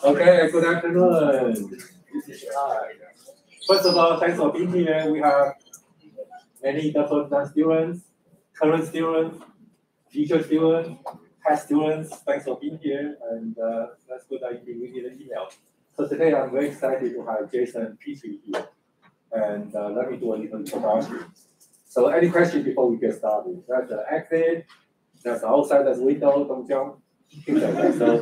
Okay, good afternoon. First of all, thanks for being here. We have many Industrial Design students, current students, future students, past students. Thanks for being here, and that's good that you read the email. So today I'm very excited to have Jason Petrie here, and let me do a little introduction. So any question before we get started? That's the exit. That's outside the window. Don't jump. Things like that. So.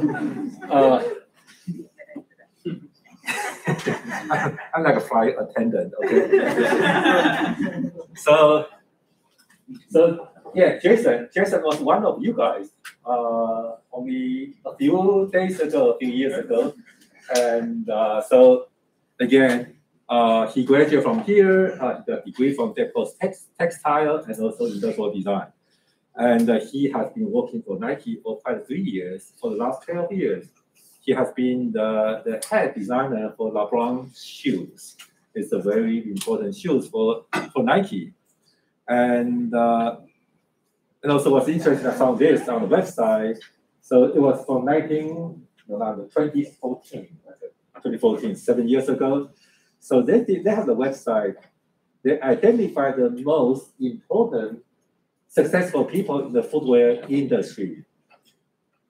I'm like a flight attendant, okay? so yeah, Jason was one of you guys only a few days ago, a few years ago. And so again, he graduated from here, the degree from textile and also industrial design. And he has been working for Nike for quite 3 years, for the last 12 years. He has been the head designer for LeBron shoes. It's a very important shoes for Nike. And also what's interesting, I found this on the website. So it was from 2014, 7 years ago. So they have the website. They identify the most important successful people in the footwear industry.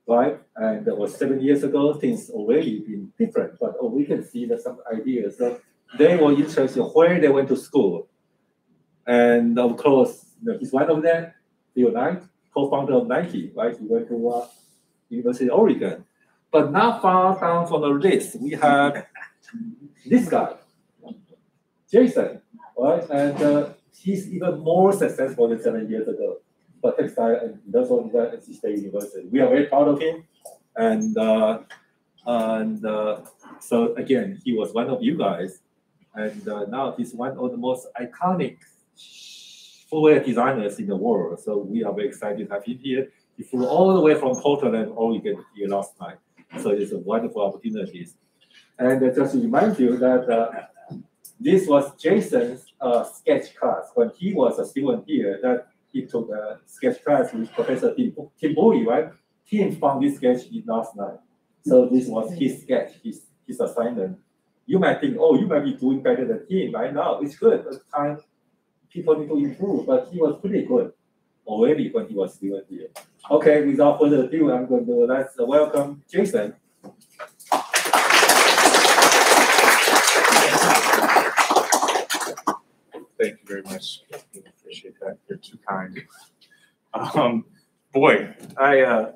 Right, and that was 7 years ago. Things already been different, but we can see that some ideas. So they were interested in where they went to school, and of course, he's one of them. Phil Knight, co-founder of Nike, right? He went to University of Oregon. But not far down from the list, we have this guy, Jason, right? And he's even more successful than 7 years ago. But textile and industrial design at NC State University. We are very proud of him. And so again, he was one of you guys. And now he's one of the most iconic footwear designers in the world. So we are very excited to have him here. He flew all the way from Portland, Oregon here last night. So it's a wonderful opportunity. And just to remind you that this was Jason's sketch class when he was a student here. That he took a sketch class with Professor Tim Bowie, right? Tim found this sketch last night. So this was his sketch, his assignment. You might think, oh, you might be doing better than Tim right now. It's good. At time, people need to improve, but he was pretty good already when he was still here. Okay, without further ado, I'm going to let's welcome Jason. Thank you very much. I appreciate that. You're too kind. Boy, I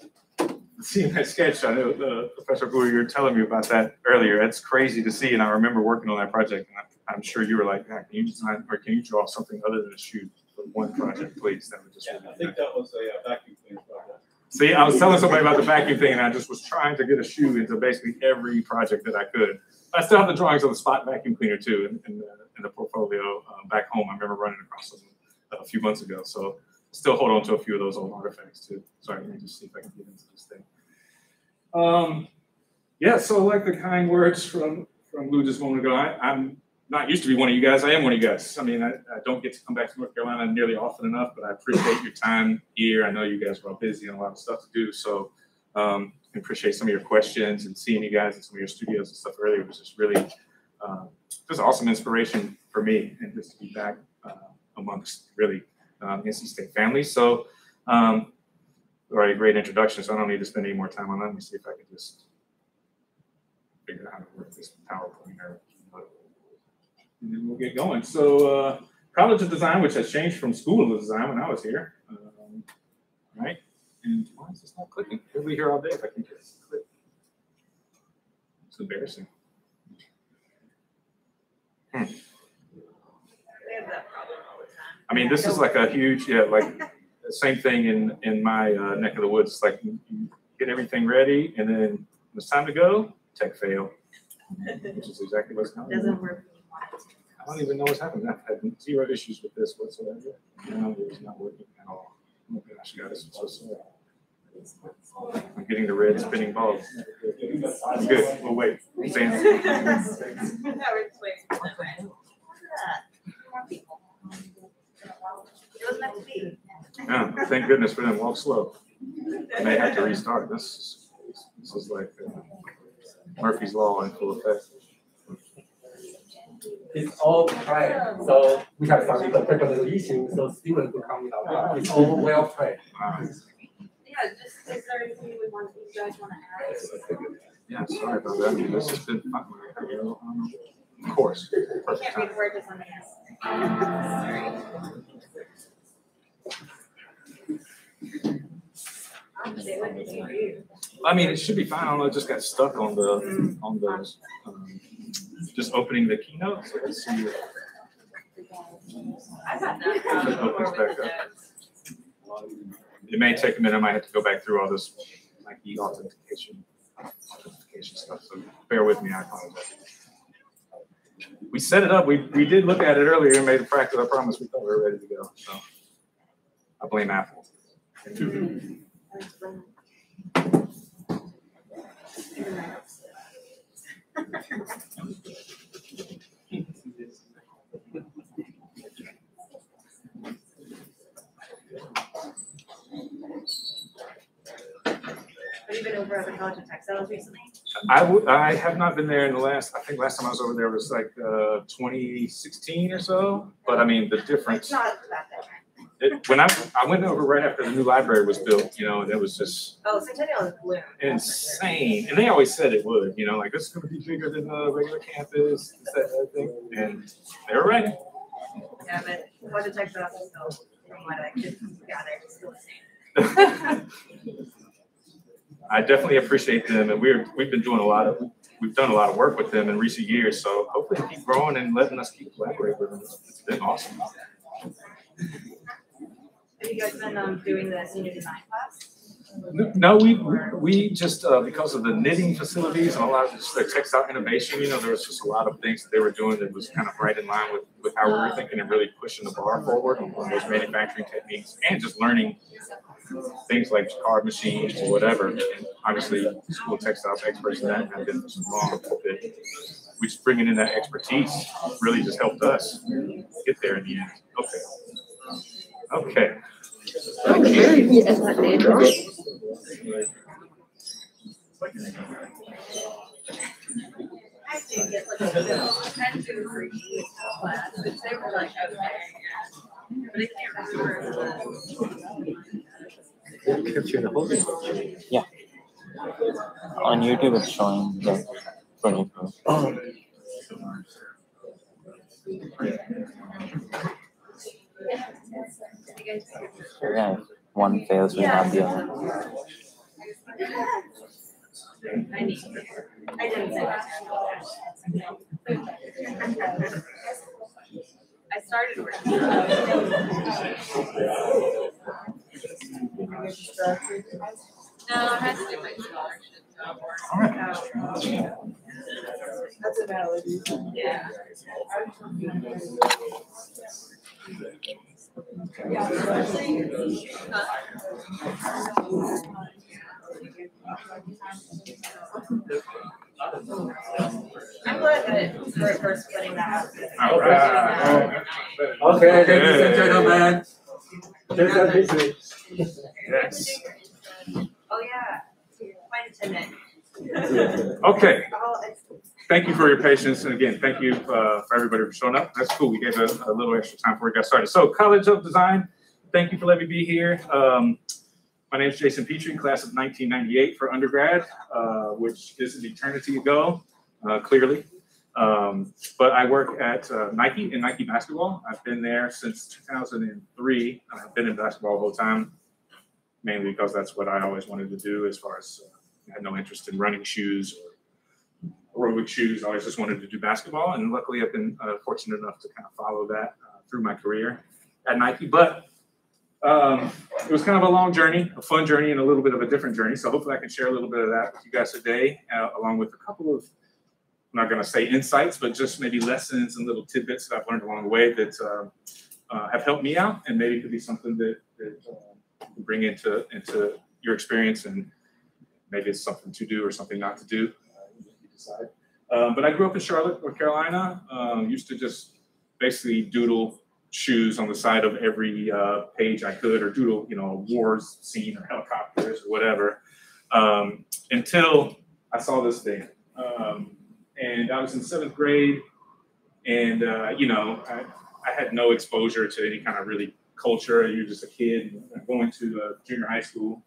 seeing that sketch. I know Professor Bowie, you were telling me about that earlier. It's crazy to see, and I remember working on that project. And I'm sure you were like, "Can you design or can you draw something other than a shoe for one project, please?" That would just I think that was a vacuum cleaner project. See, I was telling somebody about the vacuum thing, and I just was trying to get a shoe into basically every project that I could. I still have the drawings of the Spot vacuum cleaner too in the portfolio back home. I remember running across them a few months ago, so still hold on to a few of those old artifacts too. Sorry, let me just see if I can get into this thing. Yeah, so like the kind words from Lou just a moment ago, I'm not used to be one of you guys. I am one of you guys. I mean, I don't get to come back to North Carolina nearly often enough, but I appreciate your time here. I know you guys are all busy and a lot of stuff to do, so I appreciate some of your questions and seeing you guys in some of your studios and stuff earlier. It was just really just awesome inspiration for me, and just to be back amongst really NC State family. So already a great introduction, so I don't need to spend any more time on that. Let me see if I can just figure out how to work this PowerPoint or and then we'll get going. So College of Design, which has changed from School of Design when I was here, right? And why is this not clicking? We'll be here all day if I can just click. It's embarrassing. We have that problem all the time. I mean, this is like a huge, like the same thing in my neck of the woods. It's like you get everything ready, and then when it's time to go, tech fail, which is exactly what's happening. Doesn't work. I don't even know what's happening. I've had zero issues with this whatsoever. No, it's not working at all. Oh my gosh, guys, I'm so sorry. I'm getting the red spinning balls. I'm good. We'll wait. Sam. It was meant to be. Yeah, thank goodness for them. Walk slow. I may have to restart. This is like Murphy's Law in full effect. It's all planned. So we have some technical issues, so students will come without. It's all well planned. Wow. Yeah, just is there anything you guys want to add? Yeah, sorry about that. I mean, this has been fun. Of course. I Perfect can't time. read word this on the What did you do? I mean, it should be fine. I don't know. It just got stuck on the just opening the keynote. So let's see. I've had that problem before with the notes. It may take a minute. I might have to go back through all this Nike authentication stuff. So bear with me. I apologize. We set it up. We did look at it earlier and made a practice. I promise we thought we were ready to go. So I blame Apple. Have you been over at the College of Textiles recently? I have not been there in the last, I think last time I was over there was like 2016 or so. But I mean, the difference. It's not that different. When I went over right after the new library was built, you know, and it was just Oh, Centennial is blue. insane. And they always said it would, you know, like this is going to be bigger than the regular campus, this, that, and everything. And they were right. Yeah, but College of Textiles is still, from what I could gather, it's still the same. I definitely appreciate them, and we've been doing we've done a lot of work with them in recent years. So hopefully they keep growing and letting us keep collaborating with them. It's been awesome. Have you guys been doing the senior design class? No, we just because of the knitting facilities and a lot of just their textile innovation, you know, there was just a lot of things that they were doing that was kind of right in line with how we were thinking and really pushing the bar forward on those manufacturing techniques and just learning things like card machines or whatever. And obviously, School of Textiles experts in that have been for so long that we just bringing in that expertise really just helped us get there in the end. Okay. Yes, I did. I did get like a 10 to 3 class, which they were like, okay, yeah. But I can't remember. Yeah. On YouTube, it's showing the 24. Oh. Yeah, if one fails, we have the other. I didn't say that. I started working. No, I had to do my scholarship. That's a valid reason. Yeah. I'm glad that we're first putting that out. All right. Okay, ladies and gentlemen. Jason Petrie. Yes. Oh, yeah. Flight attendant. Okay. Thank you for your patience. And again, thank you for everybody for showing up. That's cool. We gave a little extra time before we got started. So College of Design, thank you for letting me be here. My name is Jason Petrie, class of 1998 for undergrad, which is an eternity ago, clearly. But I work at Nike in Nike basketball. I've been there since 2003. I've been in basketball the whole time, mainly because that's what I always wanted to do as far as I had no interest in running shoes or aerobic shoes. I always just wanted to do basketball. And luckily, I've been fortunate enough to kind of follow that through my career at Nike. But it was kind of a long journey, a fun journey, and a little bit of a different journey. So hopefully I can share a little bit of that with you guys today, along with a couple of, I'm not going to say insights, but just maybe lessons and little tidbits that I've learned along the way that have helped me out, and maybe could be something that you can bring into your experience, and maybe it's something to do or something not to do. You decide. But I grew up in Charlotte, North Carolina. Used to just basically doodle shoes on the side of every page I could, or doodle, a wars scene or helicopters or whatever, until I saw this thing. And I was in 7th grade, and I had no exposure to any kind of really culture. You're just a kid going to junior high school.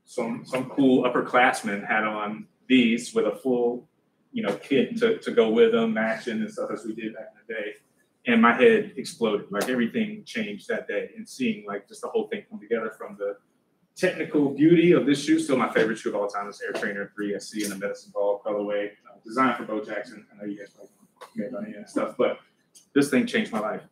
Some cool upperclassmen had on these with a full, kit to go with them, matching and stuff as we did back in the day. And my head exploded. Like everything changed that day, and seeing like just the whole thing come together, from the technical beauty of this shoe. Still my favorite shoe of all time is Air Trainer 3 SC in the medicine ball colorway, designed for Bo Jackson. I know you guys probably made on any of that stuff, but this thing changed my life.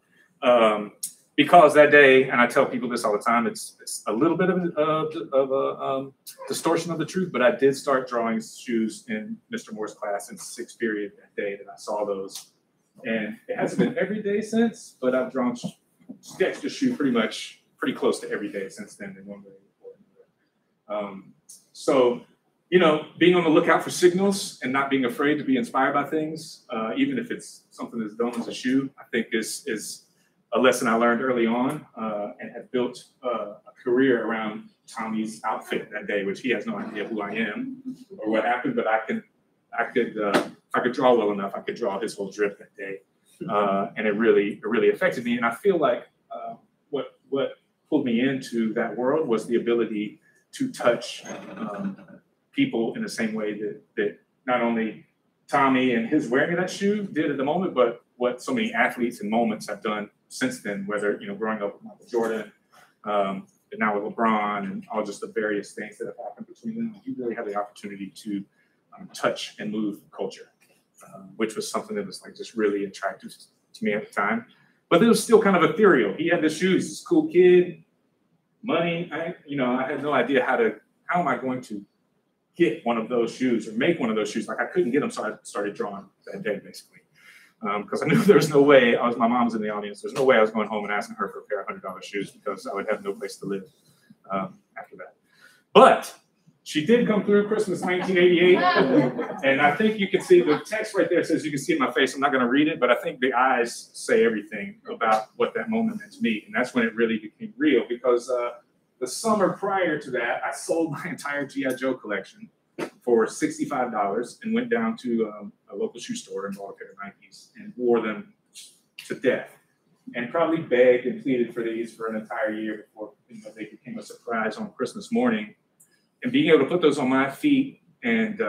Because that day, and I tell people this all the time, it's a little bit of a distortion of the truth, but I did start drawing shoes in Mr. Moore's class in 6th period that day that I saw those. And it hasn't been every day since, but I've sketched a shoe pretty close to every day since then in one way or another. So, being on the lookout for signals and not being afraid to be inspired by things, even if it's something as dumb as a shoe, I think is a lesson I learned early on, and have built a career around Tommy's outfit that day, which he has no idea who I am or what happened, but I could, if I could draw well enough, I could draw his whole drip that day, and it really affected me. And I feel like what pulled me into that world was the ability to touch people in the same way that not only Tommy and his wearing of that shoe did at the moment, but what so many athletes and moments have done since then, whether, growing up with Michael Jordan, and now with LeBron, and all just the various things that have happened between them. You really have the opportunity to touch and move culture, which was something that was like just really attractive to me at the time. But it was still kind of ethereal. He had the shoes, this cool kid, money. I had no idea how am I going to get one of those shoes or make one of those shoes. Like I couldn't get them, so I started drawing that day basically. Because I knew there was no way, my mom's in the audience, there's no way I was going home and asking her for a pair of $100 shoes, because I would have no place to live after that. But she did come through Christmas 1988, and I think you can see the text right there says you can see my face. I'm not going to read it, but I think the eyes say everything about what that moment meant to me, and that's when it really became real, because the summer prior to that, I sold my entire G.I. Joe collection for $65 and went down to a local shoe store and bought a pair of Nikes and wore them to death, and probably begged and pleaded for these for an entire year before they became a surprise on Christmas morning. And being able to put those on my feet and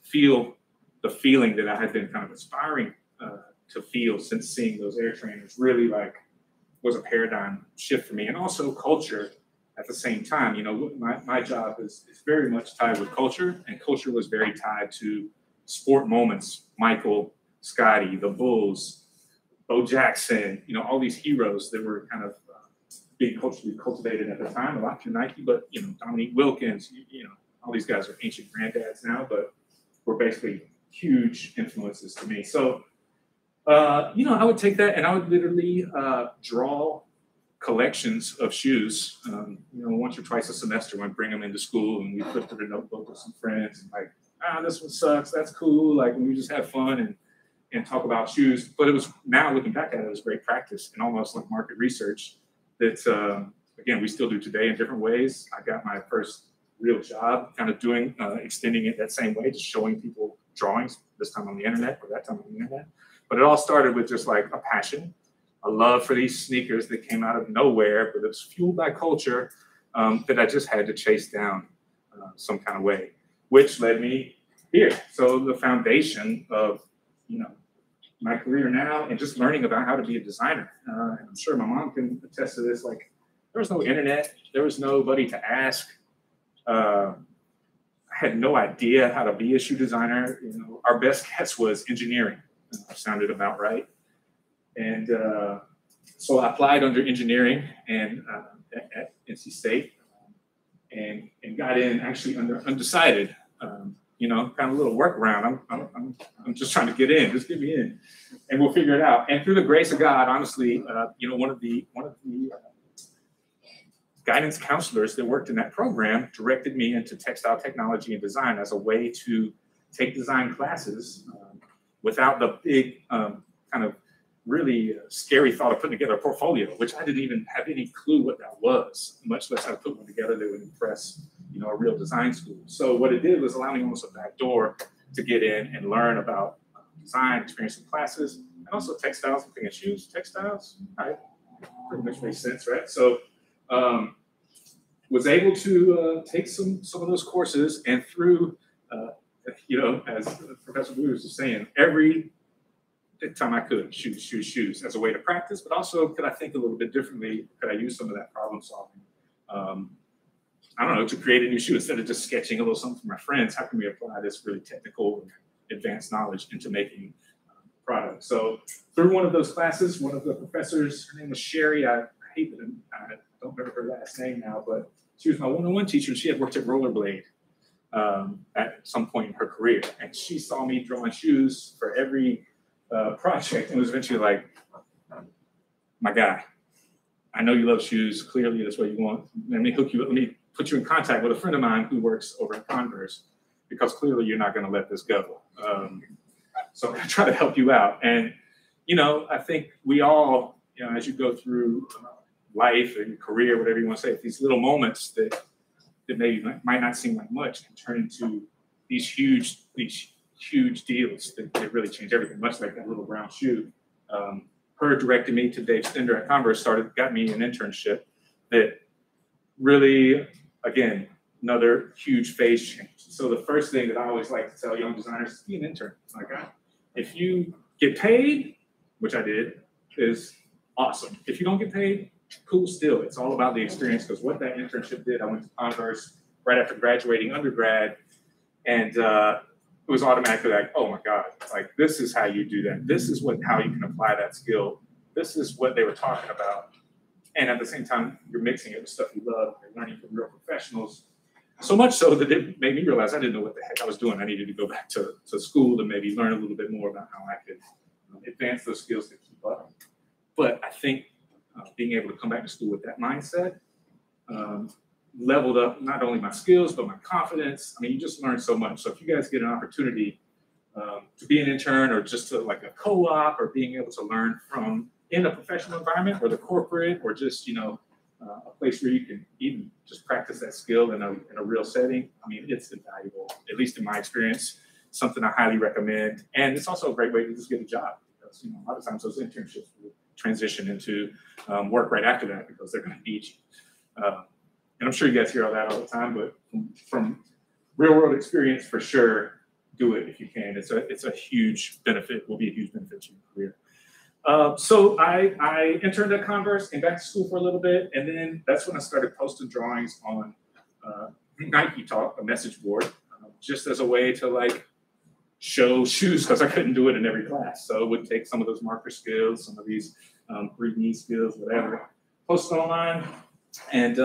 feel the feeling that I had been kind of aspiring to feel since seeing those Air Trainers really was a paradigm shift for me, and also culture. At the same time, my job is very much tied with culture, and culture was very tied to sport moments. Michael, Scotty, the Bulls, Bo Jackson, all these heroes that were kind of being culturally cultivated at the time, a lot through Nike, but, Dominique Wilkins, all these guys are ancient granddads now, but were basically huge influences to me. So, I would take that and I would literally draw collections of shoes, once or twice a semester. When I bring them into school and we flip through the notebook with some friends and this one sucks, that's cool. Like we just have fun and talk about shoes. But it was, now looking back at it, it was great practice and almost like market research that, again, we still do today in different ways. I got my first real job kind of doing, extending it that same way, just showing people drawings, this time on the internet or that time on the internet. But it all started with just like a passion, a love for these sneakers that came out of nowhere, but it was fueled by culture that I just had to chase down some kind of way, which led me here. So the foundation of, my career now and just learning about how to be a designer. And I'm sure my mom can attest to this. Like there was no internet, there was nobody to ask. I had no idea how to be a shoe designer. Our best guess was engineering. Sounded about right. And so I applied under engineering and at NC State and got in actually undecided, kind of a little workaround. I'm just trying to get in, just get me in and we'll figure it out. And through the grace of God, honestly, one of the guidance counselors that worked in that program directed me into textile technology and design as a way to take design classes without the big kind of really scary thought of putting together a portfolio, which I didn't even have any clue what that was, much less I put one together that would impress, a real design school. So what it did was allow me almost a back door to get in and learn about design, experience in classes, and also textiles. I'm thinking shoes, textiles, right? Pretty much makes sense, right? So was able to take some of those courses, and through, as Professor Blue was saying, every time I could, shoes as a way to practice, but also could I think a little bit differently? Could I use some of that problem solving? I don't know, to create a new shoe instead of just sketching a little something for my friends. How can we apply this really technical, advanced knowledge into making products? So through one of those classes, one of the professors, her name was Sherry. I hate that I don't remember her last name now, but she was my one-on-one teacher. And she had worked at Rollerblade at some point in her career, and she saw me drawing shoes for every project, and was eventually like, my guy, I know you love shoes. Clearly, that's what you want. Let me hook you up. Let me put you in contact with a friend of mine who works over at Converse, because clearly you're not going to let this go. So I'm going to try to help you out. And, I think we all, as you go through life and career, whatever you want to say, these little moments that maybe might not seem like much can turn into these huge deals that really change everything, much like that little brown shoe. Her directed me to Dave Stender at Converse, got me an internship that really, again, another huge phase change. So the first thing that I always like to tell young designers is be an intern. Like, if you get paid, which I did, is awesome. If you don't get paid, cool still. It's all about the experience, because what that internship did, I went to Converse right after graduating undergrad, and it was automatically like, oh my God, like this is how you do that. This is how you can apply that skill. This is what they were talking about. And at the same time, you're mixing it with stuff you love. You're learning from real professionals. So much so that it made me realize I didn't know what the heck I was doing. I needed to go back to school to maybe learn a little bit more about how I could advance those skills to keep up. But I think being able to come back to school with that mindset leveled up not only my skills, but my confidence. I mean, you just learn so much. So if you guys get an opportunity to be an intern, or just to like a co-op, or being able to learn from in a professional environment, or the corporate, or just, a place where you can even just practice that skill in a real setting, I mean, it's invaluable, at least in my experience, something I highly recommend. And it's also a great way to just get a job, because, a lot of times those internships will transition into work right after that, because they're going to need you. And I'm sure you guys hear all that all the time, but from real world experience, for sure, do it if you can. It's a huge benefit, will be a huge benefit to your career. So I interned at Converse, came back to school for a little bit, and then that's when I started posting drawings on Nike Talk, a message board, just as a way to like show shoes, because I couldn't do it in every class. So it would take some of those marker skills, some of these 3D skills, whatever, post it online. And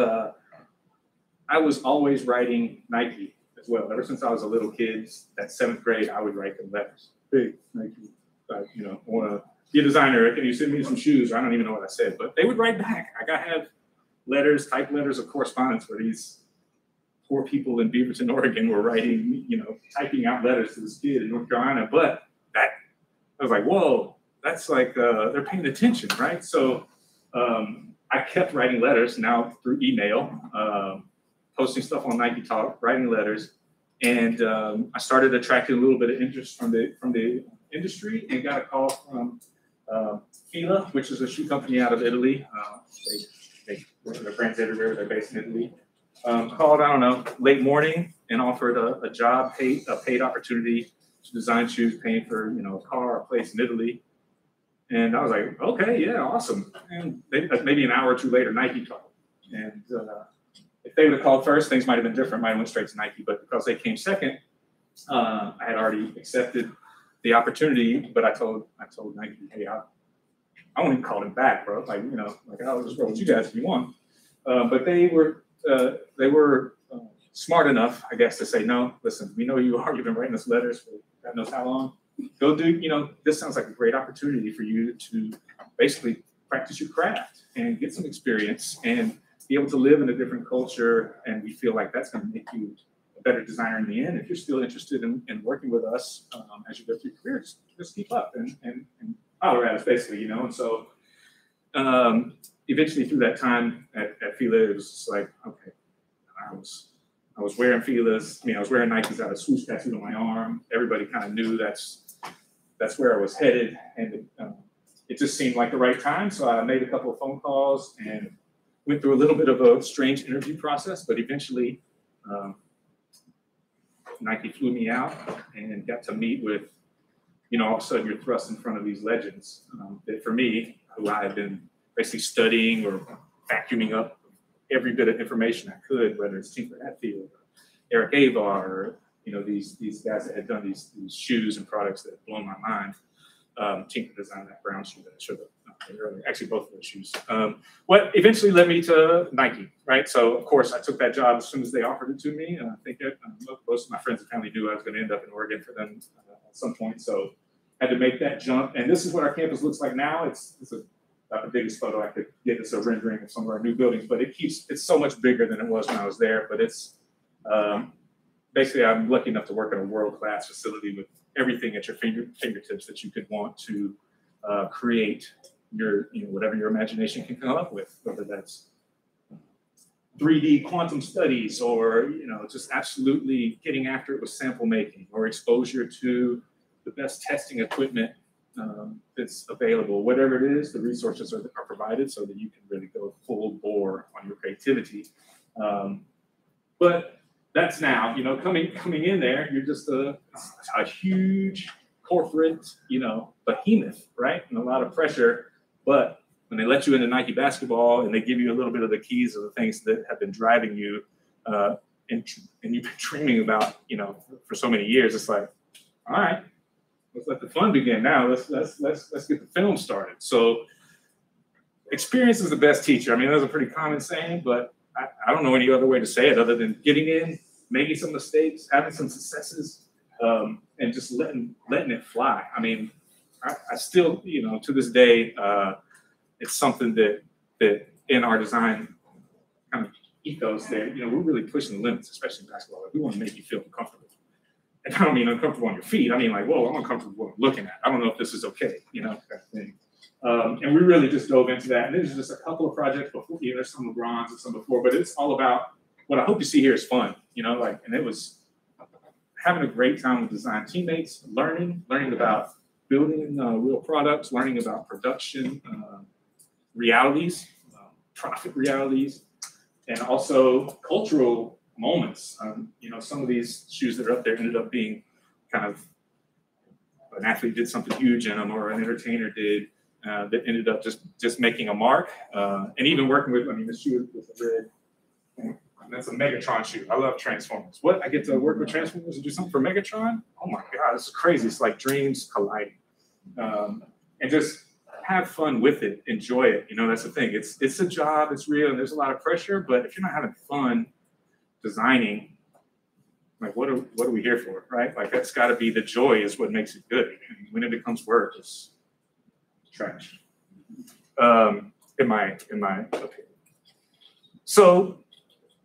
I was always writing Nike as well. Ever since I was a little kid, that 7th grade, I would write them letters. Big Nike, I want to be a designer. Can you send me some shoes? I don't even know what I said, but they would write back. I got to have letters, typed letters of correspondence, where these poor people in Beaverton, Oregon were writing, typing out letters to this kid in North Carolina. But I was like, whoa, that's like, they're paying attention, right? So I kept writing letters, now through email, posting stuff on Nike Talk, writing letters. And I started attracting a little bit of interest from the industry, and got a call from Fila, which is a shoe company out of Italy. They work their brands everywhere. They're based in Italy. Called, I don't know, late morning, and offered a job, a paid opportunity to design shoes, paying for a car, a place in Italy. And I was like, okay, yeah, awesome. And maybe an hour or two later, Nike called. And if they would have called first, things might have been different. Might have went straight to Nike, but because they came second, I had already accepted the opportunity. But I told Nike, hey, I won't even call them back, bro. Like, I'll just roll with you guys if you want. But they were smart enough, I guess, to say, no, listen, we know you are. You've been writing us letters for God knows how long. Go do, this sounds like a great opportunity for you to basically practice your craft and get some experience and be able to live in a different culture. And we feel like that's going to make you a better designer in the end. If you're still interested in working with us as you go through your career, just keep up and apparatus, basically, and so eventually through that time at Fila, it was just like, okay, I was wearing Fila's, I was wearing Nikes, I had a swoosh tattoo on my arm. Everybody kind of knew that's where I was headed, and it just seemed like the right time. So I made a couple of phone calls and went through a little bit of a strange interview process, but eventually Nike flew me out and got to meet with, all of a sudden you're thrust in front of these legends that for me, who I had been basically studying or vacuuming up every bit of information I could, whether it's Tinker Hatfield, or Eric Avar, or these guys that had done these shoes and products that had blown my mind. Tinker designed that brown shoe that I showed up earlier. Actually, both of those shoes. What eventually led me to Nike, right? So of course I took that job as soon as they offered it to me, and I think most of my friends and family knew I was going to end up in Oregon for them at some point. So I had to make that jump, and this is what our campus looks like now. It's not the biggest photo I could get. It's a rendering of some of our new buildings, but it's so much bigger than it was when I was there. But it's basically, I'm lucky enough to work in a world-class facility with everything at your fingertips that you could want to create your, whatever your imagination can come up with, whether that's 3D quantum studies or, just absolutely getting after it with sample making or exposure to the best testing equipment that's available. Whatever it is, the resources are provided so that you can really go full bore on your creativity. But that's now, coming in there, you're just a huge corporate, behemoth, right? And a lot of pressure. But when they let you into Nike basketball and they give you a little bit of the keys of the things that have been driving you and you've been dreaming about, for so many years, it's like, all right, let's let the fun begin now. Let's get the film started. So experience is the best teacher. That's a pretty common saying, but I don't know any other way to say it other than getting in, making some mistakes, having some successes, and just letting it fly. I still, to this day, it's something that in our design kind of ethos there, we're really pushing the limits, especially in basketball. Like, we want to make you feel uncomfortable. And I don't mean uncomfortable on your feet. I mean, like, whoa, I'm uncomfortable with what I'm looking at. I don't know if this is okay, kind of thing. And we really just dove into that. And there's just a couple of projects before, there's some LeBrons and some before, but it's all about what I hope you see here is fun, and it was having a great time with design teammates, learning about building real products, learning about production realities, profit realities, and also cultural moments. Some of these shoes that are up there ended up being kind of an athlete did something huge in them or an entertainer did that ended up just making a mark. And even working with, this shoe with the red, that's a Megatron shoe. I love Transformers. What? I get to work with Transformers and do something for Megatron? Oh my God, this is crazy. It's like dreams colliding. And just have fun with it, enjoy it. That's the thing. It's a job, it's real, and there's a lot of pressure, but if you're not having fun designing, like what are we here for, right? Like that's gotta be the joy is what makes it good. When it becomes work, it's trash. In my opinion. So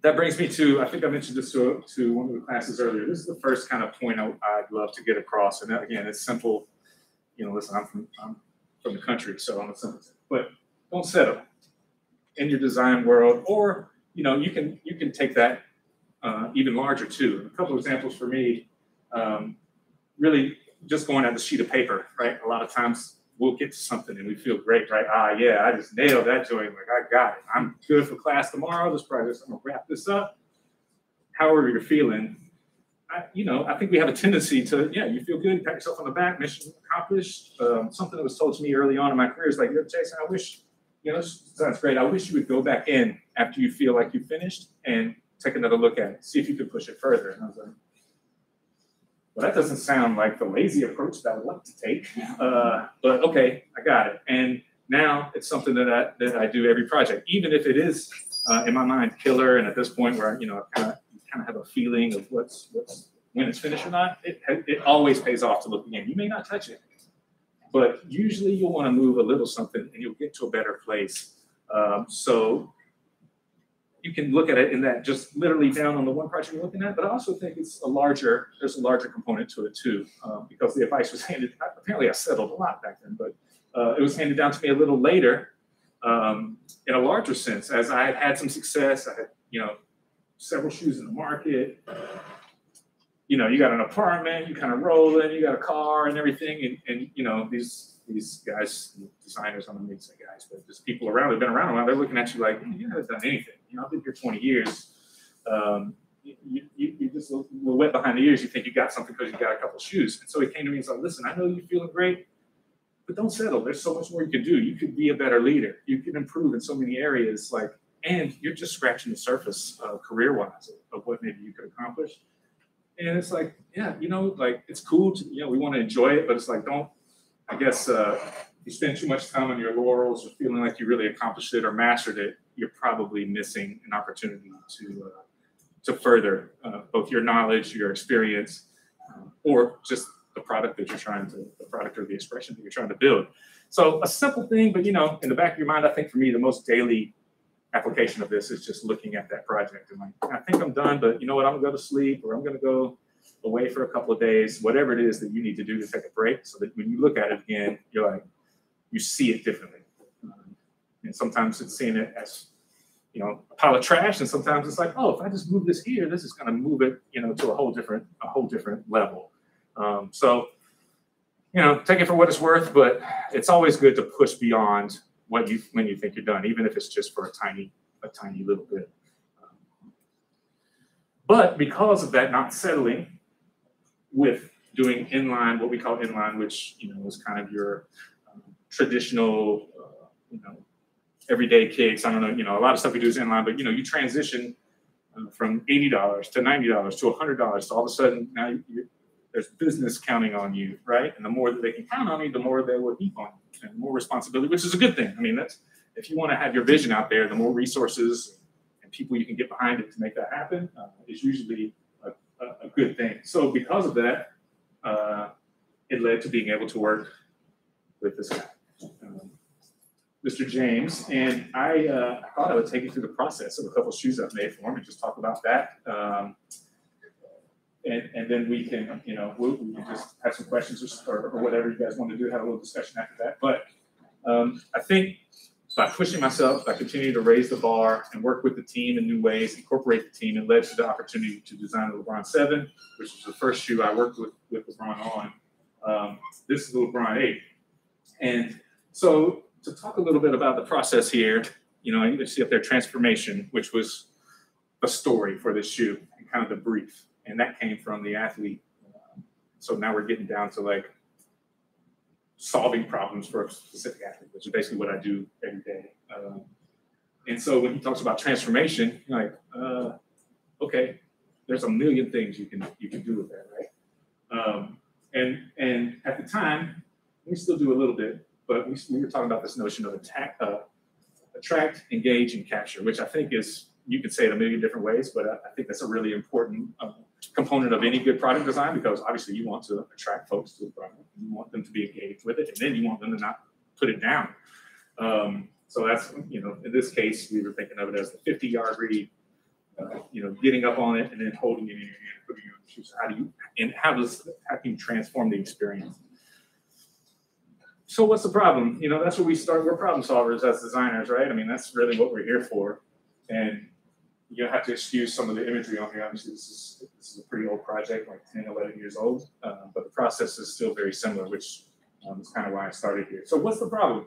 that brings me to, I think I mentioned this to one of the classes earlier. This is the first kind of point I'd love to get across. And again, it's simple. Listen, I'm from the country, so I'm a simple. But don't settle in your design world, or you can take that even larger too. A couple of examples for me, really just going at the sheet of paper, right? A lot of times we'll get to something and we feel great, right? Yeah, I just nailed that joint. Like, I got it. I'm good for class tomorrow. This project, I'm gonna wrap this up. However you're feeling, I think we have a tendency to, you feel good, pat yourself on the back, mission accomplished. Something that was told to me early on in my career is like, Jason, I wish, this sounds great. I wish you would go back in after you feel like you finished and take another look at it, see if you could push it further. And I was like, well, that doesn't sound like the lazy approach that I would like to take, but okay, I got it. And now it's something that I do every project, even if it is in my mind killer. And at this point where I kind of have a feeling of what's when it's finished or not, it always pays off to look again. You may not touch it, but usually you'll want to move a little something and you'll get to a better place. So you can look at it in that just literally down on the one project you're looking at, but I also think there's a larger component to it too, because the advice was handed, apparently I settled a lot back then, but it was handed down to me a little later in a larger sense, as I had had some success. I had, you know, several shoes in the market. You know, you got an apartment, you kind of roll in, you got a car and everything. And you know, these guys, designers, I'm gonna say guys, but just people around, they've been around a while, they're looking at you like, you haven't done anything. You know, I've been here 20 years. You just a little wet behind the ears. You think you got something because you got a couple shoes. And so he came to me and said, listen, I know you're feeling great, but don't settle. There's so much more you can do. You could be a better leader. You can improve in so many areas. Like, and you're just scratching the surface career-wise of what maybe you could accomplish. And it's like, yeah, you know, like it's cool to, you know, we want to enjoy it, but it's like, don't, I guess, you spend too much time on your laurels or feeling like you really accomplished it or mastered it, you're probably missing an opportunity to further both your knowledge, your experience, or just the product that you're trying to, the product or the expression that you're trying to build. So a simple thing, but you know, in the back of your mind, I think for me, the most daily application of this is just looking at that project and like, I think I'm done, but you know what, I'm gonna go to sleep or I'm gonna go away for a couple of days, whatever it is that you need to do to take a break so that when you look at it again, you're like, you see it differently. And sometimes it's seeing it as, you know, a pile of trash, and sometimes it's like, oh, if I just move this here, this is going to move it, you know, to a whole different level. So, you know, take it for what it's worth, but it's always good to push beyond when you think you're done, even if it's just for a tiny little bit. But because of that not settling with doing inline, what we call inline, which, you know, is kind of your traditional, you know, everyday kicks. I don't know, you know, a lot of stuff we do is inline, but you know, you transition from $80 to $90 to $100. So all of a sudden now there's business counting on you, right? And the more that they can count on you, the more they will heap on you, and more responsibility, which is a good thing. I mean, that's, if you want to have your vision out there, the more resources and people you can get behind it to make that happen is usually a good thing. So because of that, it led to being able to work with this guy. Mr. James, and I thought I would take you through the process of a couple of shoes I've made for him and just talk about that. And then we can, you know, we can just have some questions or whatever you guys want to do, have a little discussion after that. But I think by pushing myself, by continuing to raise the bar and work with the team in new ways, incorporate the team, it led to the opportunity to design the LeBron 7, which was the first shoe I worked with LeBron on. This is the LeBron 8. And so to talk a little bit about the process here, you know, you can see up there transformation, which was the story for this shoe and kind of the brief. And that came from the athlete. So now we're getting down to like solving problems for a specific athlete, which is basically what I do every day. And so when he talks about transformation, you're like, okay, there's a million things you can do with that, right? And at the time, we still do a little bit, but we were talking about this notion of attract, engage, and capture, which I think is, you can say it a million different ways, but I think that's a really important component of any good product design, because obviously you want to attract folks to the product. You want them to be engaged with it, and then you want them to not put it down. So that's, you know, in this case, we were thinking of it as the 50-yard read, you know, getting up on it and then holding it in your hand, putting it on the shoes. How can you transform the experience? So what's the problem? You know, that's where we start. We're problem solvers as designers, right? I mean, that's really what we're here for. And you have to excuse some of the imagery on here. Obviously, this is a pretty old project, like 10, 11 years old, but the process is still very similar, which is kind of why I started here. So what's the problem?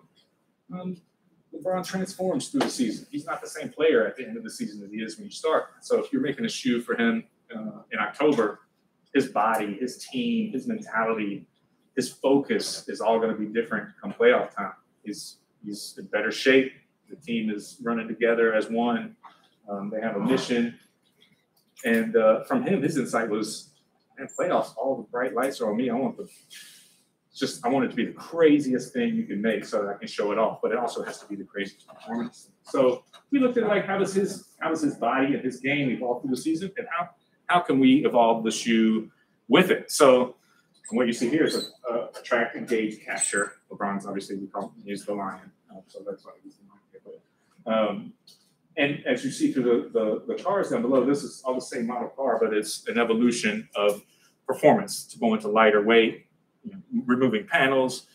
LeBron transforms through the season. He's not the same player at the end of the season that he is when you start. So if you're making a shoe for him in October, his body, his team, his mentality, his focus is all going to be different come playoff time. He's in better shape. The team is running together as one. They have a mission. And from him, his insight was, man, playoffs, all the bright lights are on me. I want it to be the craziest thing you can make so that I can show it off, but it also has to be the craziest performance. So we looked at like, how does his body and his game evolve through the season, and how can we evolve the shoe with it? So what you see here is attract, engage, capture. LeBron's obviously, he's the lion, so that's why he's the lion. And as you see through the cars down below, this is all the same model car, but it's an evolution of performance to go into lighter weight, you know, removing panels,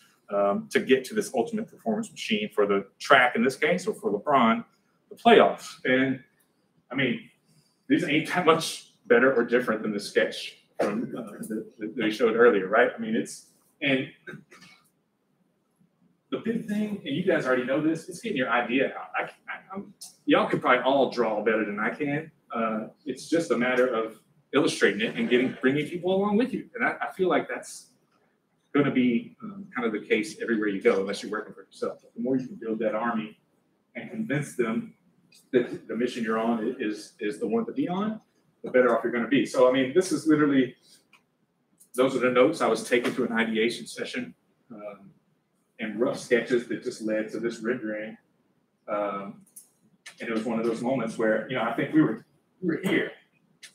to get to this ultimate performance machine for the track in this case, or for LeBron, the playoffs. And I mean, these ain't that much better or different than the sketch from that we showed earlier, right? I mean, and the big thing, and you guys already know this, it's getting your idea out. Y'all could probably all draw better than I can. It's just a matter of illustrating it and bringing people along with you. And I feel like that's going to be kind of the case everywhere you go, unless you're working for yourself. The more you can build that army and convince them that the mission you're on is the one to be on, the better off you're going to be. So, I mean, this is literally, those are the notes I was taking to an ideation session, and rough sketches that just led to this rendering. And it was one of those moments where, you know, I think we were here.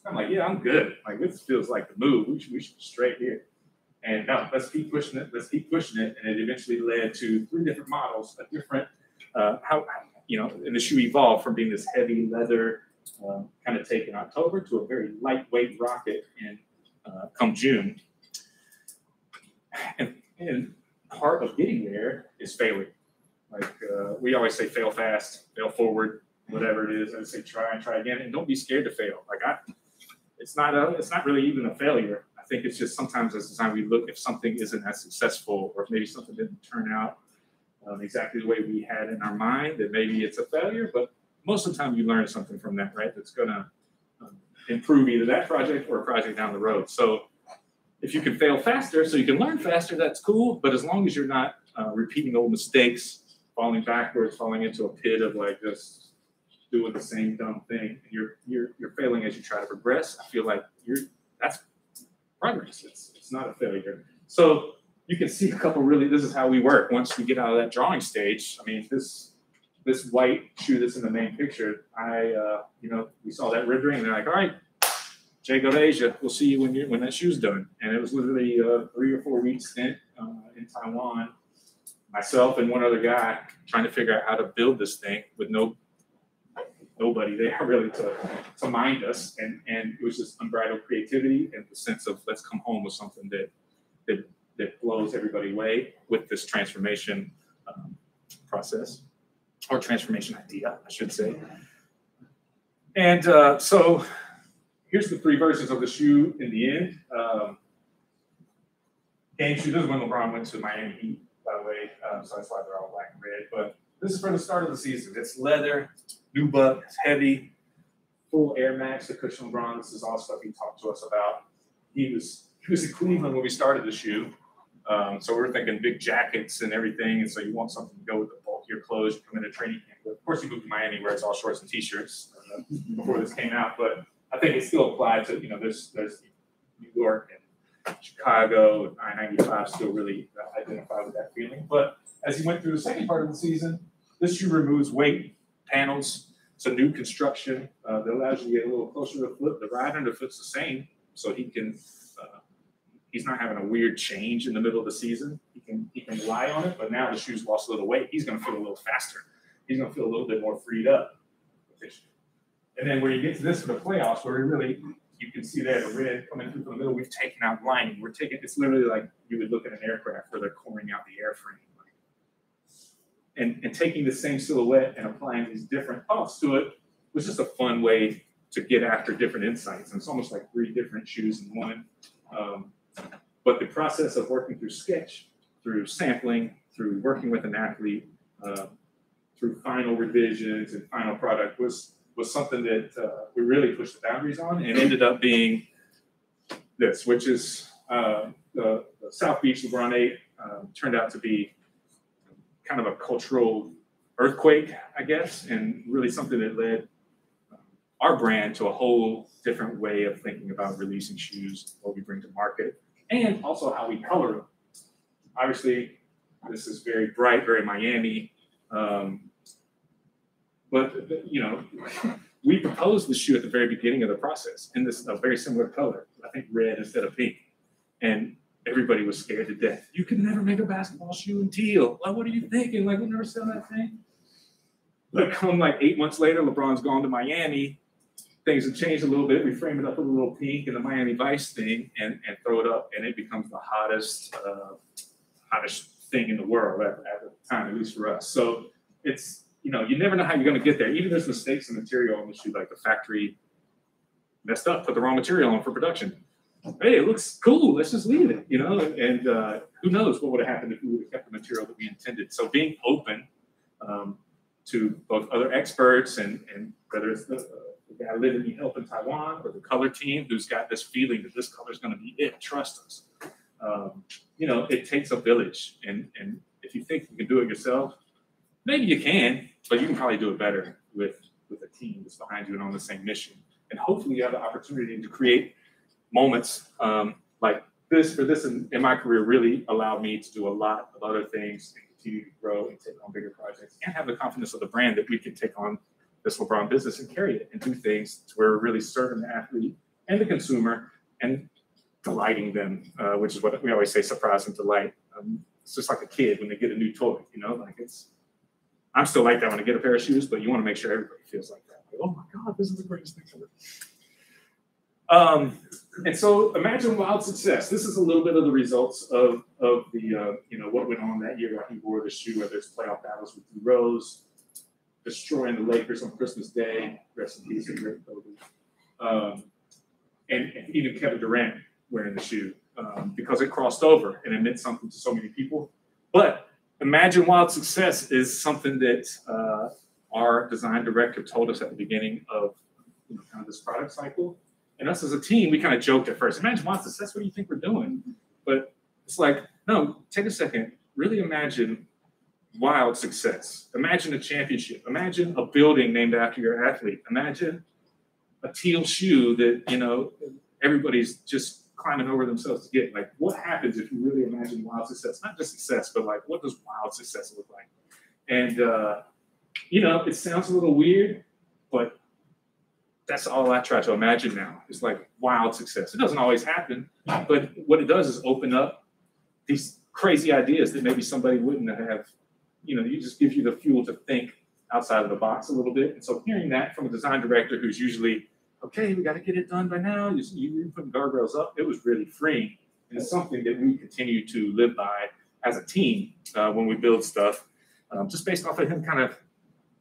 I'm like, yeah, I'm good. Like, this feels like the move. We should be straight here. And no, let's keep pushing it. Let's keep pushing it. And it eventually led to 3 different models, a different, and the shoe evolved from being this heavy leather kind of take in October to a very lightweight rocket in come June. And part of getting there is failing. Like we always say, fail fast, fail forward, whatever it is. I say try and try again, and don't be scared to fail. Like it's not really even a failure. I think it's just sometimes as the time we look, if something isn't as successful, or if maybe something didn't turn out exactly the way we had in our mind, then maybe it's a failure. But most of the time you learn something from that, right? That's going to improve either that project or a project down the road. So if you can fail faster so you can learn faster, that's cool. But as long as you're not repeating old mistakes, falling backwards, falling into a pit of like just doing the same dumb thing, and you're failing as you try to progress, I feel like that's progress. It's not a failure. So you can see a couple really, this is how we work once we get out of that drawing stage. I mean, this white shoe that's in the main picture, we saw that rendering and they're like, all right, Jay, go to Asia. We'll see you when that shoe's done. And it was literally a 3 or 4 week stint in Taiwan. Myself and one other guy trying to figure out how to build this thing with nobody there really to mind us. And it was just unbridled creativity and the sense of let's come home with something that blows everybody away with this transformation process, or transformation idea, I should say. And so here's the 3 versions of the shoe in the end. Game shoe, this is when LeBron went to Miami Heat, by the way, so that's why they're all black and red. But this is for the start of the season. It's leather, nubuck, it's heavy, full Air Max, the cushion LeBron. This is all stuff he talked to us about. He was in Cleveland when we started the shoe. So we're thinking big jackets and everything. And so you want something to go with the bulkier clothes. You come into training camp. But of course, you moved to Miami where it's all shorts and t-shirts before this came out. But I think it still applied to, there's New York and Chicago and I-95 still really identify with that feeling. But as he went through the second part of the season, this shoe removes weight, panels. It's a new construction that allows you to get a little closer to the foot. The ride under the foot's the same, so he can, he's not having a weird change in the middle of the season. He can rely on it, but now the shoe's lost a little weight. He's going to feel a little faster. He's going to feel a little bit more freed up. And then when you get to this for the playoffs, where you can see there the red coming through from the middle, we've taken out lining. It's literally like you would look at an aircraft where they're coring out the airframe. And taking the same silhouette and applying these different thoughts to it was just a fun way to get after different insights. And it's almost like 3 different shoes in one. But the process of working through sketch, through sampling, through working with an athlete, through final revisions and final product was something that we really pushed the boundaries on, and ended up being this, which is the South Beach LeBron 8 turned out to be kind of a cultural earthquake, I guess, and really something that led our brand to a whole different way of thinking about releasing shoes, what we bring to market, and also how we color them. Obviously, this is very bright, very Miami. But we proposed the shoe at the very beginning of the process in this a very similar color, I think red instead of pink. And everybody was scared to death. You could never make a basketball shoe in teal. Like, what are you thinking? Like, we'll never sell that thing. But come like 8 months later, LeBron's gone to Miami. Things have changed a little bit. We frame it up with a little pink and the Miami Vice thing and throw it up, and it becomes the hottest thing in the world at the time, at least for us. So it's, you know, you never know how you're going to get there. Even there's mistakes in material on the shoe, like the factory messed up, put the wrong material on for production. Hey, it looks cool. Let's just leave it, you know. And who knows what would have happened if we would have kept the material that we intended. So being open to both other experts and whether it's the guy living in help in Taiwan or the color team who's got this feeling that this color is going to be it. Trust us. You know, it takes a village, and if you think you can do it yourself, maybe you can, but you can probably do it better with a team that's behind you and on the same mission. And hopefully you have the opportunity to create moments like this. For this in my career really allowed me to do a lot of other things and continue to grow and take on bigger projects and have the confidence of the brand that we can take on this LeBron business and carry it and do things to where we're really serving the athlete and the consumer and delighting them, which is what we always say, surprise and delight. It's just like a kid when they get a new toy, you know, like I'm still like that when I get a pair of shoes, but you want to make sure everybody feels like that. Like, oh my God, this is the greatest thing ever. And so imagine wild success. This is a little bit of the results of the, you know, what went on that year when he wore the shoe, whether it's playoff battles with D Rose, destroying the Lakers on Christmas Day, rest in peace, and great Kobe. And even Kevin Durant wearing the shoe because it crossed over and it meant something to so many people. But imagine wild success is something that our design director told us at the beginning of, you know, kind of this product cycle. And us as a team, we kind of joked at first, imagine wild success, what do you think we're doing? But it's like, no, take a second, really imagine wild success. Imagine a championship. Imagine a building named after your athlete. Imagine a teal shoe that, you know, everybody's just climbing over themselves to get. Like, what happens if you really imagine wild success? Not just success, but like, what does wild success look like? And, you know, it sounds a little weird, but that's all I try to imagine now. It's like wild success. It doesn't always happen, but what it does is open up these crazy ideas that maybe somebody wouldn't have. You know, it just gives you the fuel to think outside of the box a little bit. And so hearing that from a design director who's usually, okay, we got to get it done by now, you putting guardrails up, it was really freeing. And it's something that we continue to live by as a team when we build stuff, just based off of him kind of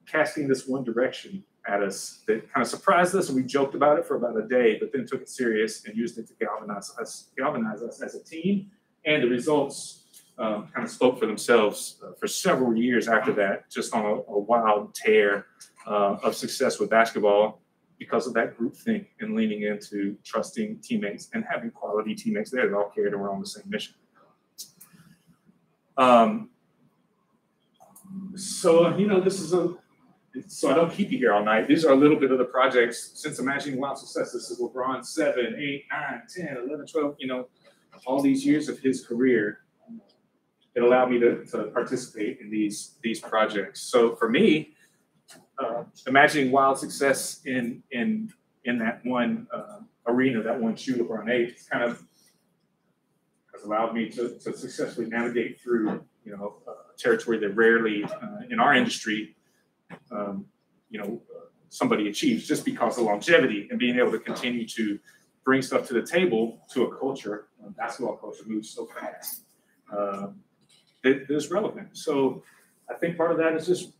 casting this one direction at us that kind of surprised us, and we joked about it for about a day, but then took it serious and used it to galvanize us as a team. And the results kind of spoke for themselves for several years after that, just on a wild tear of success with basketball because of that group think and leaning into trusting teammates and having quality teammates there that all cared and were on the same mission. So, you know, so I don't keep you here all night. These are a little bit of the projects since imagining wild success. This is LeBron 7, 8, 9, 10, 11, 12, you know, all these years of his career. It allowed me to participate in these projects. So for me, imagining wild success in that one arena, that one shoe, LeBron 8, kind of has allowed me to successfully navigate through, you know, territory that rarely in our industry, you know, somebody achieves, just because of longevity and being able to continue to bring stuff to the table to a culture. Basketball culture moves so fast. That is relevant. So I think part of that is just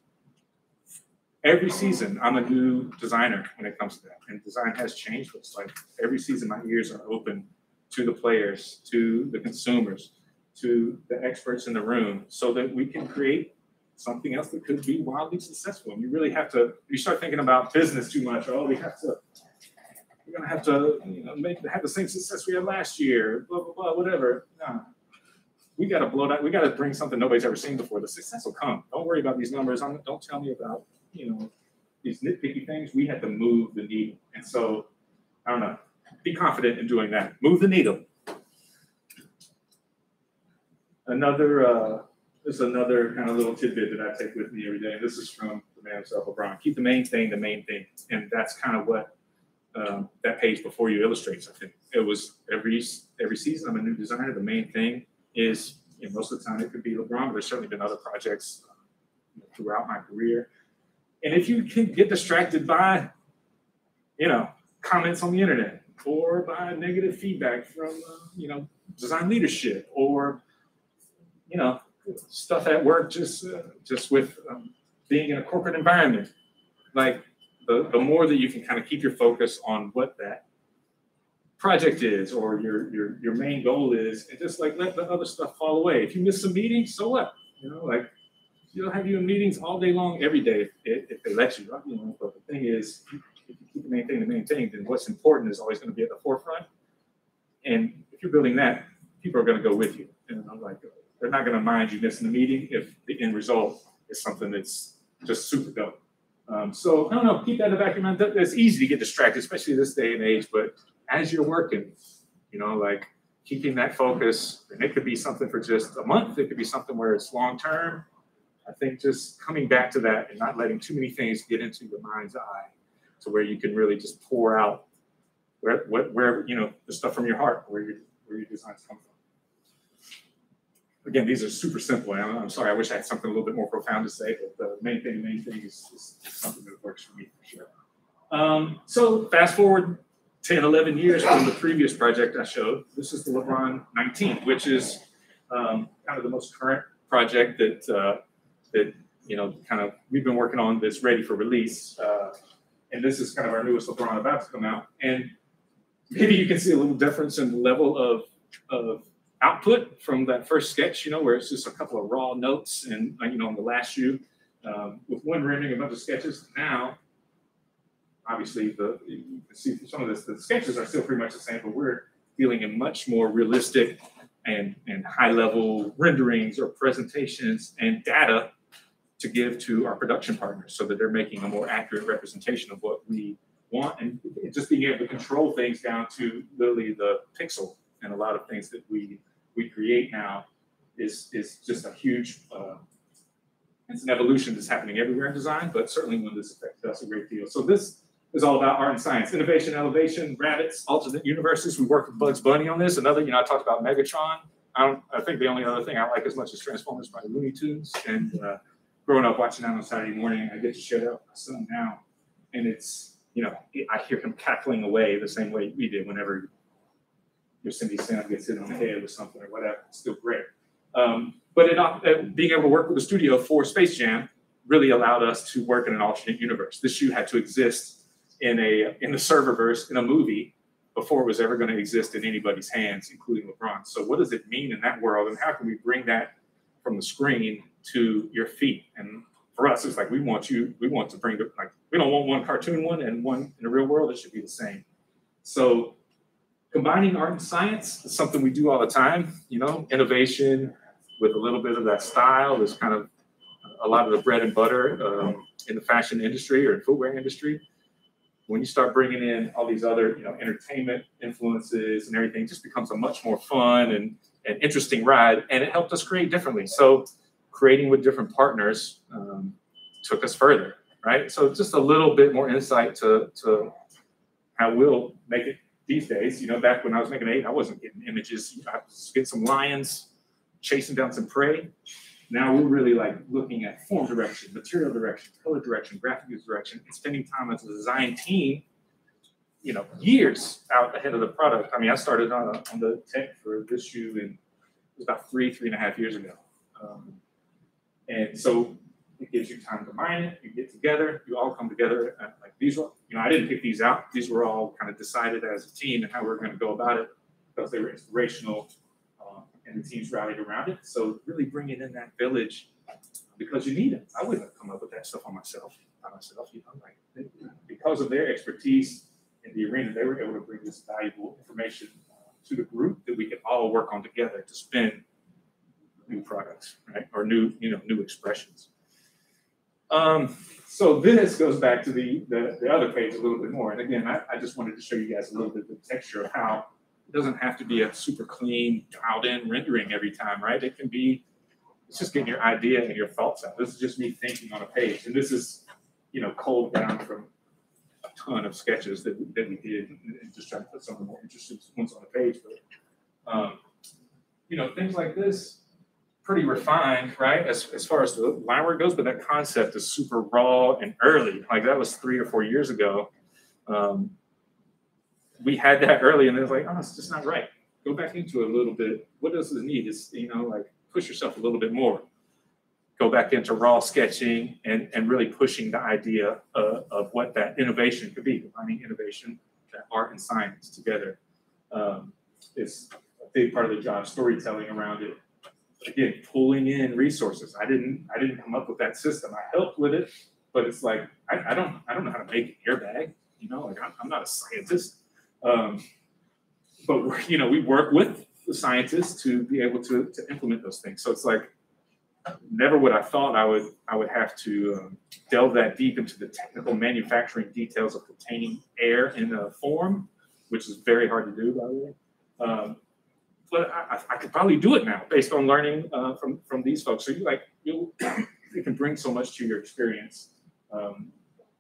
every season I'm a new designer when it comes to that. And design has changed. It's like every season my ears are open to the players, to the consumers, to the experts in the room, so that we can create something else that could be wildly successful. And you really have to, you start thinking about business too much. Oh, we're gonna have to, you know, have the same success we had last year, blah, blah, blah, whatever. No. We got to blow that. We got to bring something nobody's ever seen before. The success will come. Don't worry about these numbers. Don't tell me about, you know, these nitpicky things. We had to move the needle. And so, I don't know, be confident in doing that. Move the needle. There's another kind of little tidbit that I take with me every day. This is from the man himself, LeBron. Keep the main thing the main thing. And that's kind of what that page before you illustrates, I think. It was every season I'm a new designer. The main thing is, you know, most of the time it could be LeBron, but there's certainly been other projects throughout my career. And if you can get distracted by, you know, comments on the internet, or by negative feedback from, you know, design leadership, or, you know, stuff at work, just with being in a corporate environment. Like the more that you can kind of keep your focus on what that project is or your main goal is, and just like let the other stuff fall away. If you miss some meetings, so what? You know, like you'll have you in meetings all day long, every day if they let you. You know, but the thing is, if you keep the main thing, then what's important is always going to be at the forefront. And if you're building that, people are going to go with you. And I'm like, they're not going to mind you missing the meeting if the end result is something that's just super dope. So I don't know, keep that in the back of your mind. It's easy to get distracted, especially this day and age. But as you're working, you know, like keeping that focus, and it could be something for just a month. It could be something where it's long term. I think just coming back to that and not letting too many things get into your mind's eye, to where you can really just pour out where you know, the stuff from your heart, where your designs come from. Again, these are super simple. I'm sorry, I wish I had something a little bit more profound to say, but the main thing is something that works for me for sure. So fast forward 10, 11 years from the previous project I showed. This is the LeBron 19, which is kind of the most current project that you know, kind of we've been working on that's ready for release. And this is kind of our newest LeBron about to come out. And maybe you can see a little difference in the level of output from that first sketch, you know, where it's just a couple of raw notes and, you know, on the last shoe with one rendering, a bunch of sketches. Now, obviously, you can see some of this, the sketches are still pretty much the same, but we're dealing in much more realistic and high-level renderings or presentations and data to give to our production partners so that they're making a more accurate representation of what we want, and just being able to control things down to literally the pixel. And a lot of things that we create now is just a huge, it's an evolution that's happening everywhere in design, but certainly when this affects us a great deal. So this is all about art and science, innovation, elevation, rabbits, alternate universes. We worked with Bugs Bunny on this. Another, you know, I talked about Megatron. I think the only other thing I like as much as Transformers by Looney Tunes. And growing up watching that on Saturday morning, I get to share that with my son now. And it's, you know, I hear him cackling away the same way we did whenever Yosemite Sam gets hit on the head with something or whatever. It's still great. But being able to work with the studio for Space Jam really allowed us to work in an alternate universe. This shoe had to exist in the serververse in a movie before it was ever going to exist in anybody's hands, including LeBron. So what does it mean in that world, and how can we bring that from the screen to your feet? And for us, it's like we want to bring it, like we don't want one cartoon one and one in the real world. It should be the same. So combining art and science is something we do all the time. You know, innovation with a little bit of that style is kind of a lot of the bread and butter in the fashion industry or in footwear industry. When you start bringing in all these other, you know, entertainment influences and everything, it just becomes a much more fun and interesting ride. And it helped us create differently. So creating with different partners took us further, right? So just a little bit more insight to how we'll make it these days. You know, back when I was making 8, I wasn't getting images. I was getting some lions chasing down some prey. Now we're really like looking at form direction, material direction, color direction, graphic user direction, and spending time as a design team, you know, years out ahead of the product. I mean, I started on the tech for this shoe and it was about 3.5 years ago. And so it gives you time to mine it, you get together, you all come together. Like these were, you know, I didn't pick these out. These were all kind of decided as a team and how we were going to go about it because they were inspirational. And the teams rallied around it. So really bringing in that village because you need it. I wouldn't have come up with that stuff by myself, you know, like because of their expertise in the arena, they were able to bring this valuable information to the group that we could all work on together to spin new products, right? Or new expressions. So this goes back to the other page a little bit more. And again, I just wanted to show you guys a little bit of the texture of how it doesn't have to be a super clean, dialed-in rendering every time, right? It can be, it's just getting your idea and your thoughts out. This is just me thinking on a page. And this is, you know, culled down from a ton of sketches that we did and just trying to put some of the more interesting ones on the page. But, you know, things like this, pretty refined, right? As far as the line work goes, but that concept is super raw and early. Like that was 3 or 4 years ago. We had that early and it was like, oh, it's just not right. Go back into it a little bit. What does it need? It's, you know, like push yourself a little bit more. Go back into raw sketching and really pushing the idea of what that innovation could be, combining innovation, that art and science together. It's a big part of the job, storytelling around it. Again, pulling in resources. I didn't come up with that system. I helped with it, but it's like I don't know how to make an airbag. You know, like I'm not a scientist. But we work with the scientists to be able to implement those things. So it's like never would I thought I would have to delve that deep into the technical manufacturing details of containing air in a form, which is very hard to do, by the way. But I could probably do it now based on learning from these folks. So you can bring so much to your experience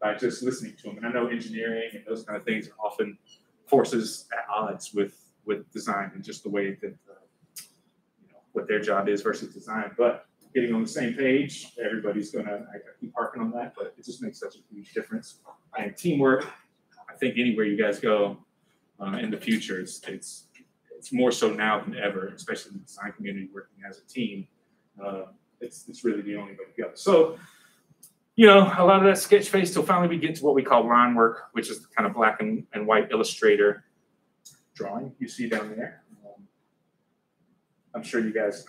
by just listening to them. And I know engineering and those kind of things are often forces at odds with design and just the way that what their job is versus design. But getting on the same page, everybody's I keep harping on that, but it just makes such a huge difference. And teamwork, I think anywhere you guys go in the future, it's more so now than ever, especially in the design community working as a team. It's really the only way to go. So, a lot of that sketch phase till finally we get to what we call line work, which is the kind of black and white Illustrator drawing you see down there. I'm sure you guys,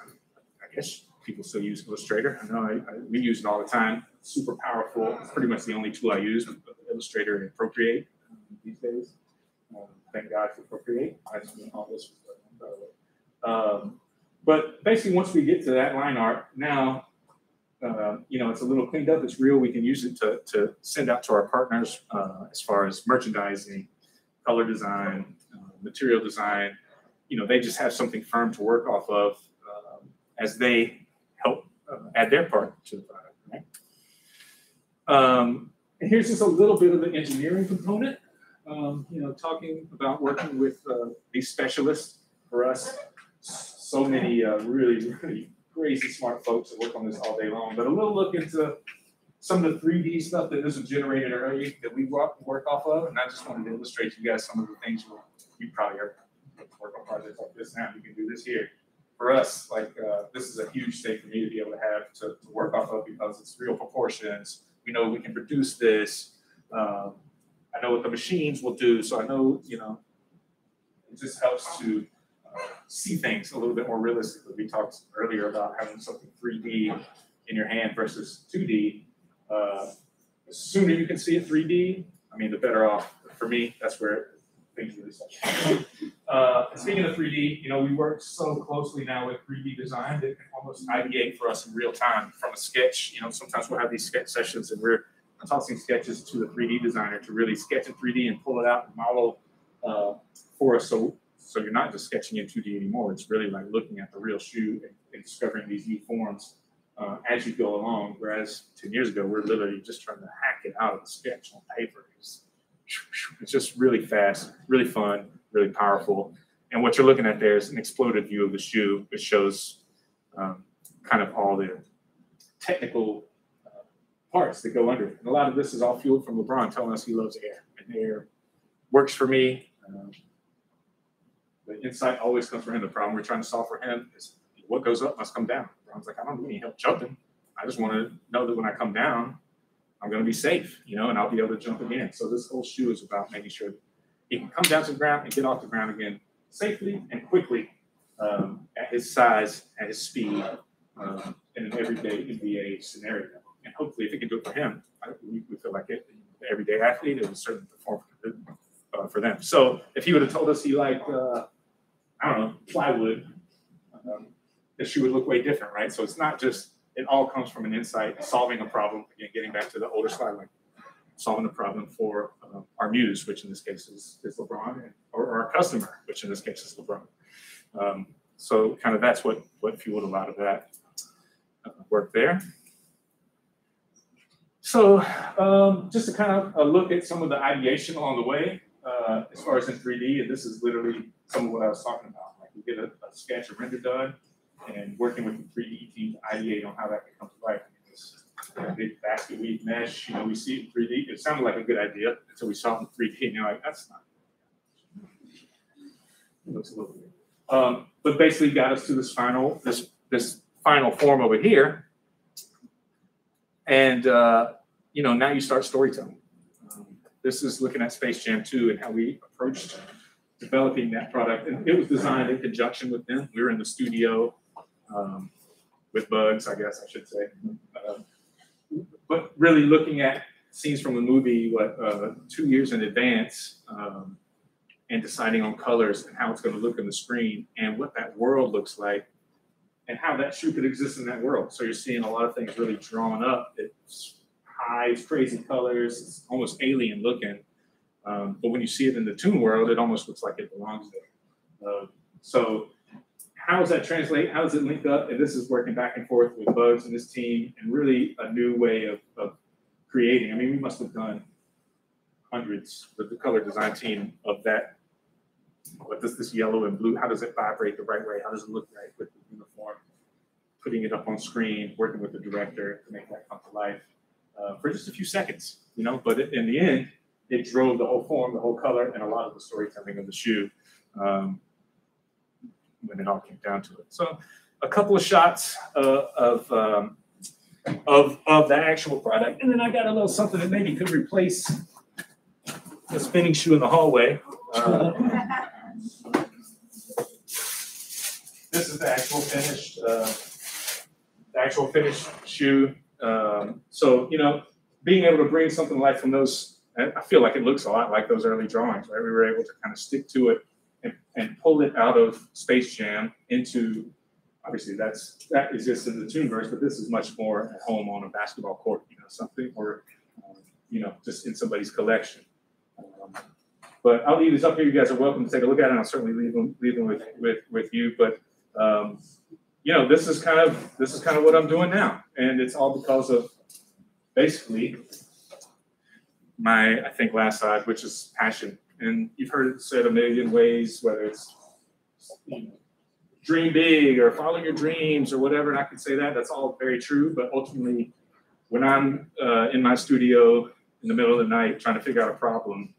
I guess people still use Illustrator. I know we use it all the time. It's super powerful. It's pretty much the only tool I use, Illustrator and Procreate these days. Thank God for Procreate. I just mean all this, by the way. But basically, once we get to that line art, now, it's a little cleaned up. It's real. We can use it to send out to our partners as far as merchandising, color design, material design. They just have something firm to work off of as they help add their part to the product. Right? And here's just a little bit of the engineering component. Talking about working with these specialists for us. So many really, really crazy smart folks that work on this all day long. But a little look into some of the 3D stuff that this was generated early that we work off of. And I just wanted to illustrate to you guys some of the things you probably are work on projects like this now. You can do this here. For us, this is a huge thing for me to be able to have to work off of because it's real proportions. We know we can produce this. I know what the machines will do. So I know, it just helps to see things a little bit more realistically. We talked earlier about having something 3D in your hand versus 2D. The sooner you can see it 3D, the better off. For me, that's where things really start. Speaking of 3D, we work so closely now with 3D design that it can almost ideate for us in real time from a sketch. Sometimes we'll have these sketch sessions and we're tossing sketches to the 3D designer to really sketch in 3D and pull it out and model for us. So you're not just sketching in 2D anymore. It's really like looking at the real shoe and discovering these new forms as you go along. Whereas 10 years ago, we're literally just trying to hack it out of the sketch on paper. It's just really fast, really fun, really powerful. And what you're looking at there is an exploded view of the shoe, which shows kind of all the technical parts that go under it. And a lot of this is all fueled from LeBron telling us he loves air. And air works for me. The insight always comes from him. The problem we're trying to solve for him is what goes up must come down. LeBron's like, I don't need any help jumping. I just want to know that when I come down, I'm going to be safe, and I'll be able to jump again. So this whole shoe is about making sure that he can come down to the ground and get off the ground again safely and quickly at his size, at his speed, in an everyday NBA scenario. And hopefully, if he can do it for him, we feel like the everyday athlete, it would certainly perform for them. So if he would have told us he liked, plywood, the shoe would look way different, right? So it's not just, it all comes from an insight, solving a problem. Again, getting back to the older slide, like solving a problem for our muse, which in this case is LeBron, or our customer, which in this case is LeBron. So kind of that's what fueled a lot of that work there. So just to kind of look at some of the ideation along the way, as far as in 3D, and this is literally some of what I was talking about. Like we get a sketch, a render done, and working with the 3D team to ideate on how that can come to life. This big basket weave mesh, we see it in 3D. It sounded like a good idea until we saw it in 3D, and you're like, that's not. It looks a little weird. But basically got us to this final final form over here. And, you know, now you start storytelling. This is looking at Space Jam 2 and how we approached developing that product. And it was designed in conjunction with them. We were in the studio with Bugs, I guess I should say. But really looking at scenes from the movie, 2 years in advance, and deciding on colors and how it's going to look on the screen and what that world looks like and how that shoe could exist in that world. So you're seeing a lot of things really drawn up. It's high, crazy colors, it's almost alien looking. But when you see it in the Toon world, it almost looks like it belongs there. So how does that translate? How does it link up? And this is working back and forth with Bugs and his team and really a new way of creating. I mean, we must have done hundreds with the color design team of that. What does this yellow and blue, how does it vibrate the right way? How does it look right with the uniform? Putting it up on screen, working with the director to make that come to life for just a few seconds, you know, but in the end, it drove the whole form, the whole color, and a lot of the storytelling of the shoe when it all came down to it. So a couple of shots of the actual product, and then I got a little something that maybe could replace the spinning shoe in the hallway. This is the actual finished shoe. So, you know, being able to bring something to life from those, I feel like it looks a lot like those early drawings, right? We were able to kind of stick to it and pull it out of Space Jam into, obviously that exists in the Toonverse, but this is much more at home on a basketball court, you know, something, or, you know, just in somebody's collection. But I'll leave this up here. You guys are welcome to take a look at it. I'll certainly leave them with you. But you know, this is kind of what I'm doing now, and it's all because of basically my, I think, last side, which is passion. And you've heard it said a million ways, whether it's, you know, dream big or follow your dreams or whatever. And I can say that that's all very true. But ultimately, when I'm in my studio in the middle of the night trying to figure out a problem,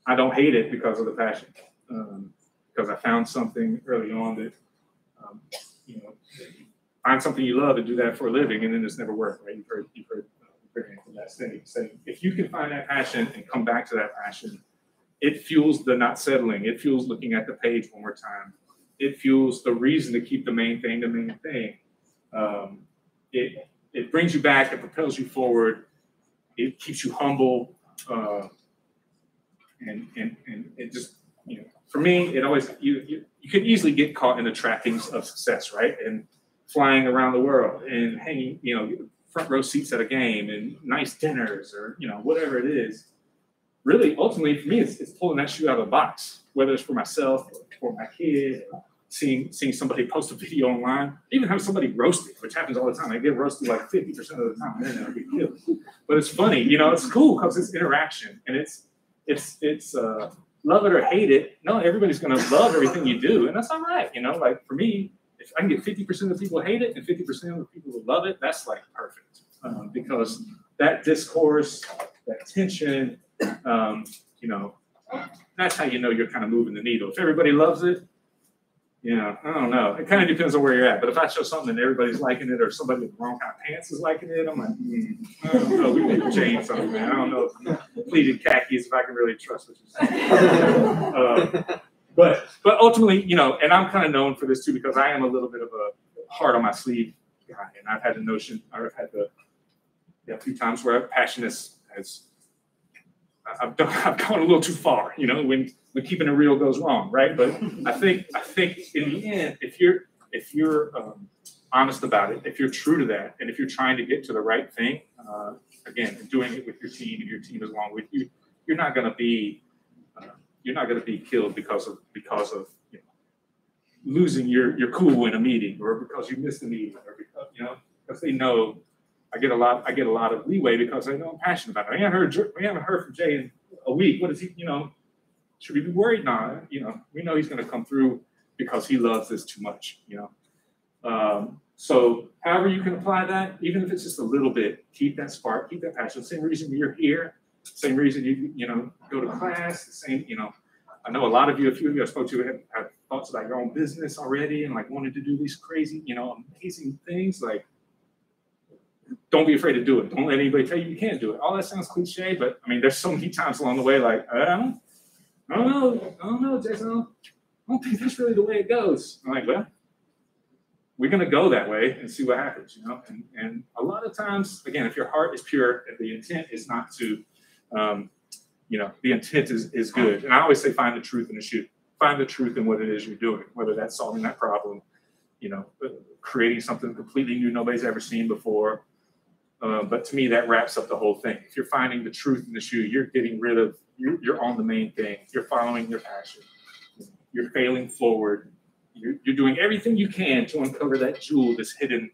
I don't hate it because of the passion, because I found something early on that, you know, find something you love and do that for a living, and then it's never worked, right? You've heard that saying. If you can find that passion and come back to that passion, it fuels the not settling. It fuels looking at the page one more time. It fuels the reason to keep the main thing the main thing. It brings you back. It propels you forward. It keeps you humble. And it just, you know, for me, it always, you can easily get caught in the trappings of success, right? And flying around the world and hanging, you know, front row seats at a game and nice dinners or, you know, whatever it is. Really, ultimately, for me, it's pulling that shoe out of the box, whether it's for myself or for my kid, or seeing somebody post a video online, even have somebody roasted, which happens all the time. I get roasted like 50% of the time, and then I get killed. But it's funny, you know, it's cool because it's interaction, and it's love it or hate it. No, everybody's going to love everything you do, and that's all right. You know, like for me, if I can get 50% of the people hate it and 50% of the people who love it, that's like perfect, because that discourse, that tension, you know, that's how you know you're kind of moving the needle. If everybody loves it, you know, I don't know. It kind of depends on where you're at. But if I show something and everybody's liking it, or somebody with the wrong kind of pants is liking it, I'm like, I don't know. We need to change something, man. I don't know. Pleated khakis, if I can really trust what you're saying. But ultimately, you know, and I'm kind of known for this too, because I am a little bit of a heart on my sleeve guy, and I've had a few times where passion I've gone a little too far, you know, when keeping it real goes wrong, right? But I think in the end, if you're honest about it, if you're true to that, and if you're trying to get to the right thing, again, and doing it with your team and your team is along with you, you're not going to be killed because of you know, losing your cool in a meeting, or because you missed a meeting, or because they know. I get a lot of leeway because I know I'm passionate about it. We haven't heard from Jay in a week. What is he, you know, should we be worried? No, you know, we know he's going to come through because he loves this too much, you know. So however you can apply that, even if it's just a little bit, keep that spark, keep that passion. Same reason you're here, same reason you know, go to class, the same, you know. I know a lot of you, a few of you I spoke to have thoughts about your own business already and like wanted to do these crazy, amazing things, like don't be afraid to do it. Don't let anybody tell you can't do it. All that sounds cliche, but I mean, there's so many times along the way, like, I don't know, Jason. I don't think that's really the way it goes. I'm like, well, we're going to go that way and see what happens, And a lot of times, again, if your heart is pure and the intent is not to, the intent is good. And I always say, find the truth in the shoe. Find the truth in what it is you're doing, whether that's solving that problem, creating something completely new nobody's ever seen before. But to me, that wraps up the whole thing. If you're finding the truth in the shoe, you're getting rid of, you're on the main thing. You're following your passion. You're failing forward. You're doing everything you can to uncover that jewel that's hidden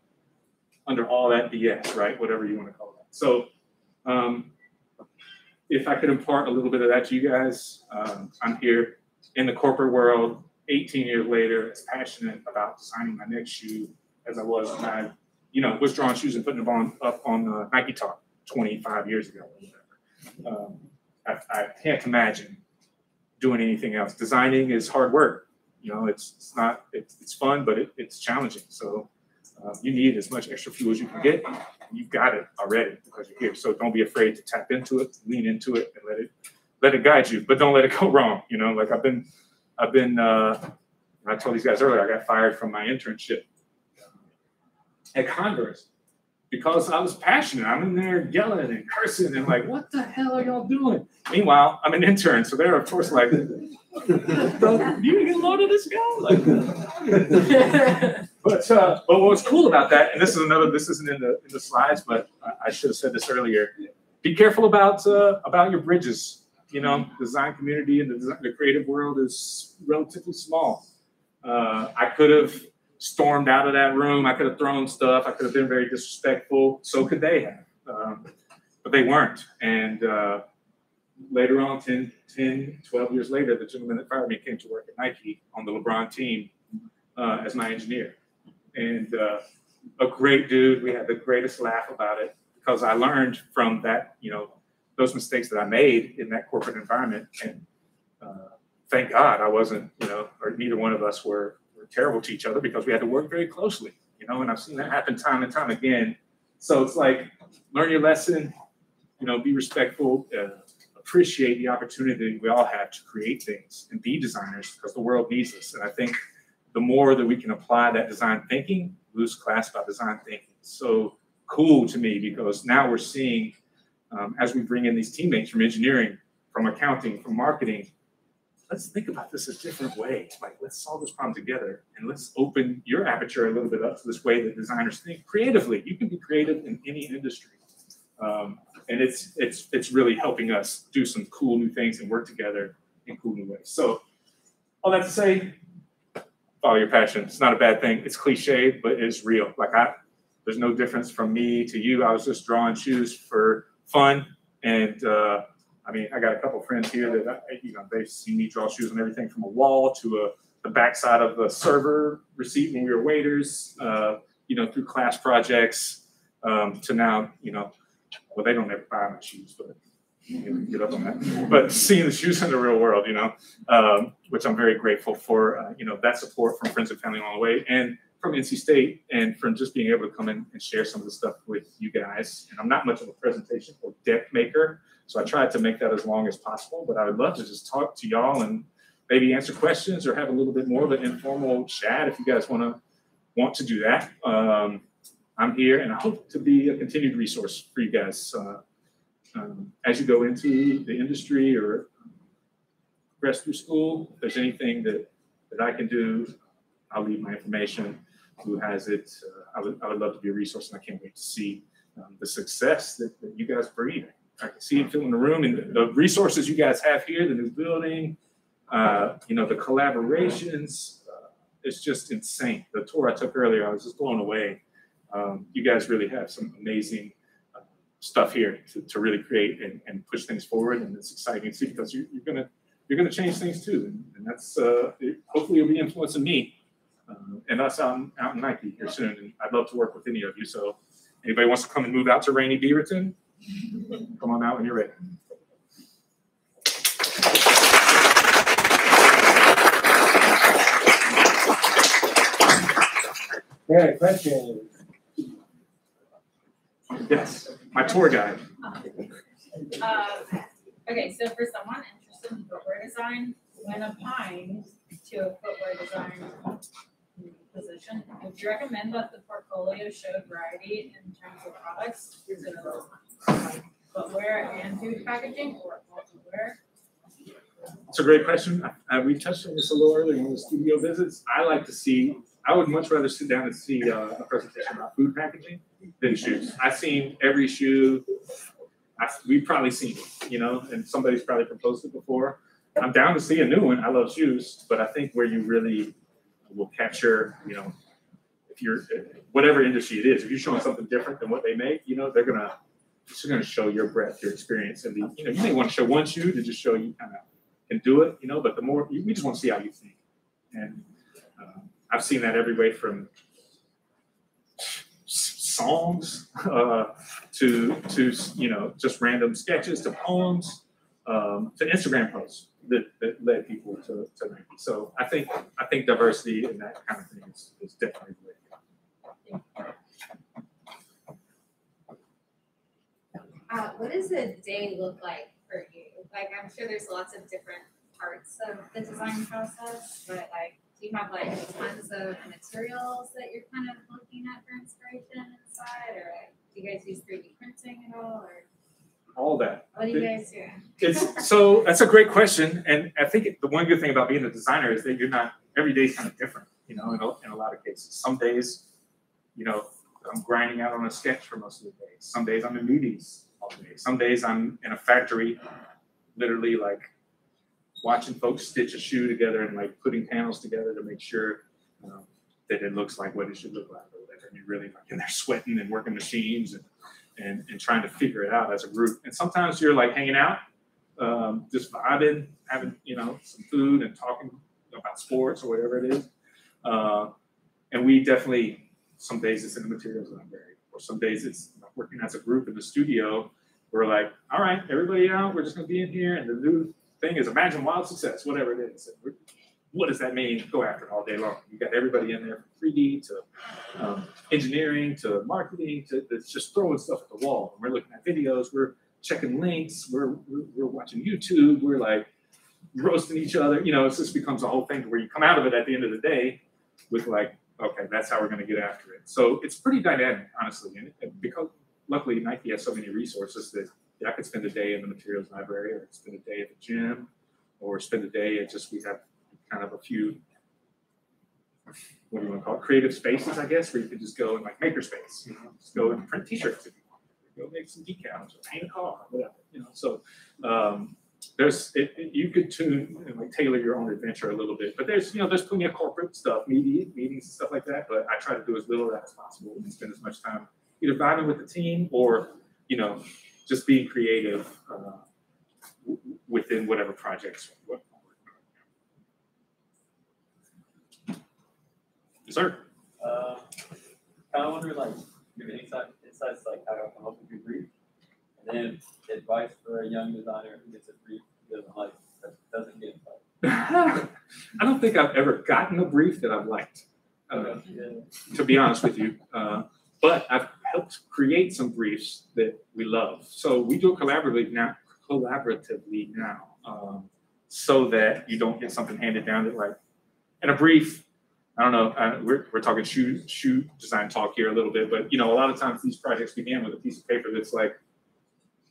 under all that BS, right? Whatever you want to call it. So if I could impart a little bit of that to you guys, I'm here in the corporate world, 18 years later, as passionate about designing my next shoe as I was when I was drawing shoes and putting them up on Nike Talk 25 years ago. I can't imagine doing anything else. Designing is hard work. It's fun, but it's challenging. So you need as much extra fuel as you can get. You've got it already because you're here. So don't be afraid to tap into it, lean into it, and let it guide you. But don't let it go wrong. Like I've been. I told these guys earlier, I got fired from my internship at Converse because I was passionate. I'm in there yelling and cursing and like, what the hell are y'all doing? Meanwhile, I'm an intern, so they're of course like, you get load of this guy? But what was cool about that, and this isn't in the slides, but I should have said this earlier. Be careful about your bridges. The design community and the creative world is relatively small. I could have stormed out of that room. I could have thrown stuff. I could have been very disrespectful. So could they have. But they weren't. And later on, 10, 12 years later, the gentleman that fired me came to work at Nike on the LeBron team as my engineer. And a great dude. We had the greatest laugh about it because I learned from that, those mistakes that I made in that corporate environment. And thank God I wasn't, or neither one of us were terrible to each other because we had to work very closely, and I've seen that happen time and time again. So it's like, learn your lesson, be respectful, appreciate the opportunity we all have to create things and be designers because the world needs us. And I think the more that we can apply that design thinking, lose class about design thinking. It's so cool to me because now we're seeing, as we bring in these teammates from engineering, from accounting, from marketing, let's think about this a different way. Like, let's solve this problem together and let's open your aperture a little bit up to this way that designers think creatively. You can be creative in any industry. And it's really helping us do some cool new things and work together in cool new ways. So all that to say, follow your passion. It's not a bad thing. It's cliche, but it's real. Like there's no difference from me to you. I was just drawing shoes for fun. And I got a couple of friends here that, they've seen me draw shoes on everything from a wall to the backside of the server receipt when we were waiters, through class projects to now, well, they don't ever buy my shoes, but get up on that. But seeing the shoes in the real world, which I'm very grateful for, that support from friends and family along the way, and from NC State, and from just being able to come in and share some of the stuff with you guys. And I'm not much of a presentation or deck maker, so I tried to make that as long as possible, but I would love to just talk to y'all and maybe answer questions or have a little bit more of an informal chat if you guys want to do that. I'm here, and I hope to be a continued resource for you guys as you go into the industry or progress through school. If there's anything that I can do, I'll leave my information. Who has it? I would love to be a resource, and I can't wait to see the success that you guys breathe. I can see it filling the room, and the resources you guys have here, the new building, the collaborations. It's just insane. The tour I took earlier, I was just blown away. You guys really have some amazing stuff here to really create and push things forward, and it's exciting to see because you're gonna change things too, and that's hopefully you'll be influencing me and us out in Nike here soon. And I'd love to work with any of you. So anybody wants to come and move out to rainy Beaverton, come on out when you're ready. Yeah, question. Yes, my tour guide. Okay, so for someone interested in footwear design, when applying to a footwear design position, would you recommend that the portfolio show variety in terms of products? Is it like footwear and food packaging or all footwear? It's a great question. We touched on this a little earlier in the studio visits. I would much rather sit down and see a presentation about food packaging than shoes. I've seen every shoe. We've probably seen it, and somebody's probably proposed it before. I'm down to see a new one. I love shoes, but I think where you really will capture, if you're whatever industry it is, if you're showing something different than what they make, they're gonna show your breadth, your experience, and you may want to show one shoe to just show you kind of can do it, but the more we just want to see how you think, and I've seen that every way from songs to just random sketches to poems to Instagram posts that led people to Nike. So I think diversity and that kind of thing is definitely the way. What does a day look like for you? Like, I'm sure there's lots of different parts of the design process, but do you have tons of materials that you're kind of looking at for inspiration inside, or do you guys use 3D printing at all, or all that? what do you guys do? So that's a great question, and I think the one good thing about being a designer is that you're not every day is kind of different. In a lot of cases, some days, I'm grinding out on a sketch for most of the day. Some days I'm in meetings all day. Some days I'm in a factory, literally watching folks stitch a shoe together and putting panels together to make sure that it looks like what it should look like. And you're really in there sweating and working machines and trying to figure it out as a group. And sometimes you're hanging out, just vibing, having some food and talking about sports or whatever it is. And we definitely, some days it's in the materials library, or some days it's working as a group in the studio. We're like, all right, everybody out, we're just gonna be in here, and the new thing is imagine wild success, whatever it is. What does that mean? Go after it all day long. You got everybody in there from 3D to engineering to marketing to it's just throwing stuff at the wall. And we're looking at videos, we're checking links, we're watching YouTube, we're roasting each other. It just becomes a whole thing where you come out of it at the end of the day with okay, that's how we're going to get after it. So it's pretty dynamic, honestly. And because luckily Nike has so many resources that I could spend a day in the materials library, or spend a day at the gym, or spend a day at we have kind of a few, what do you want to call it, creative spaces, I guess, where you could just go in maker space, just go and print t-shirts if you want, go make some decals or paint a car, whatever, So you could tune and tailor your own adventure a little bit, but there's plenty of corporate stuff, meetings and stuff like that, but I try to do as little of that as possible and spend as much time either vibing with the team or, just being creative within whatever projects. Yes, sir. Kind of wonder, give any insights how to come up with your brief, and then advice for a young designer who gets a brief he doesn't get invited. I don't think I've ever gotten a brief that I've liked, to be honest with you. But I've helped create some briefs that we love. So we do it collaboratively now, so that you don't get something handed down that in a brief. I don't know. We're talking shoe design talk here a little bit, but a lot of times these projects begin with a piece of paper that's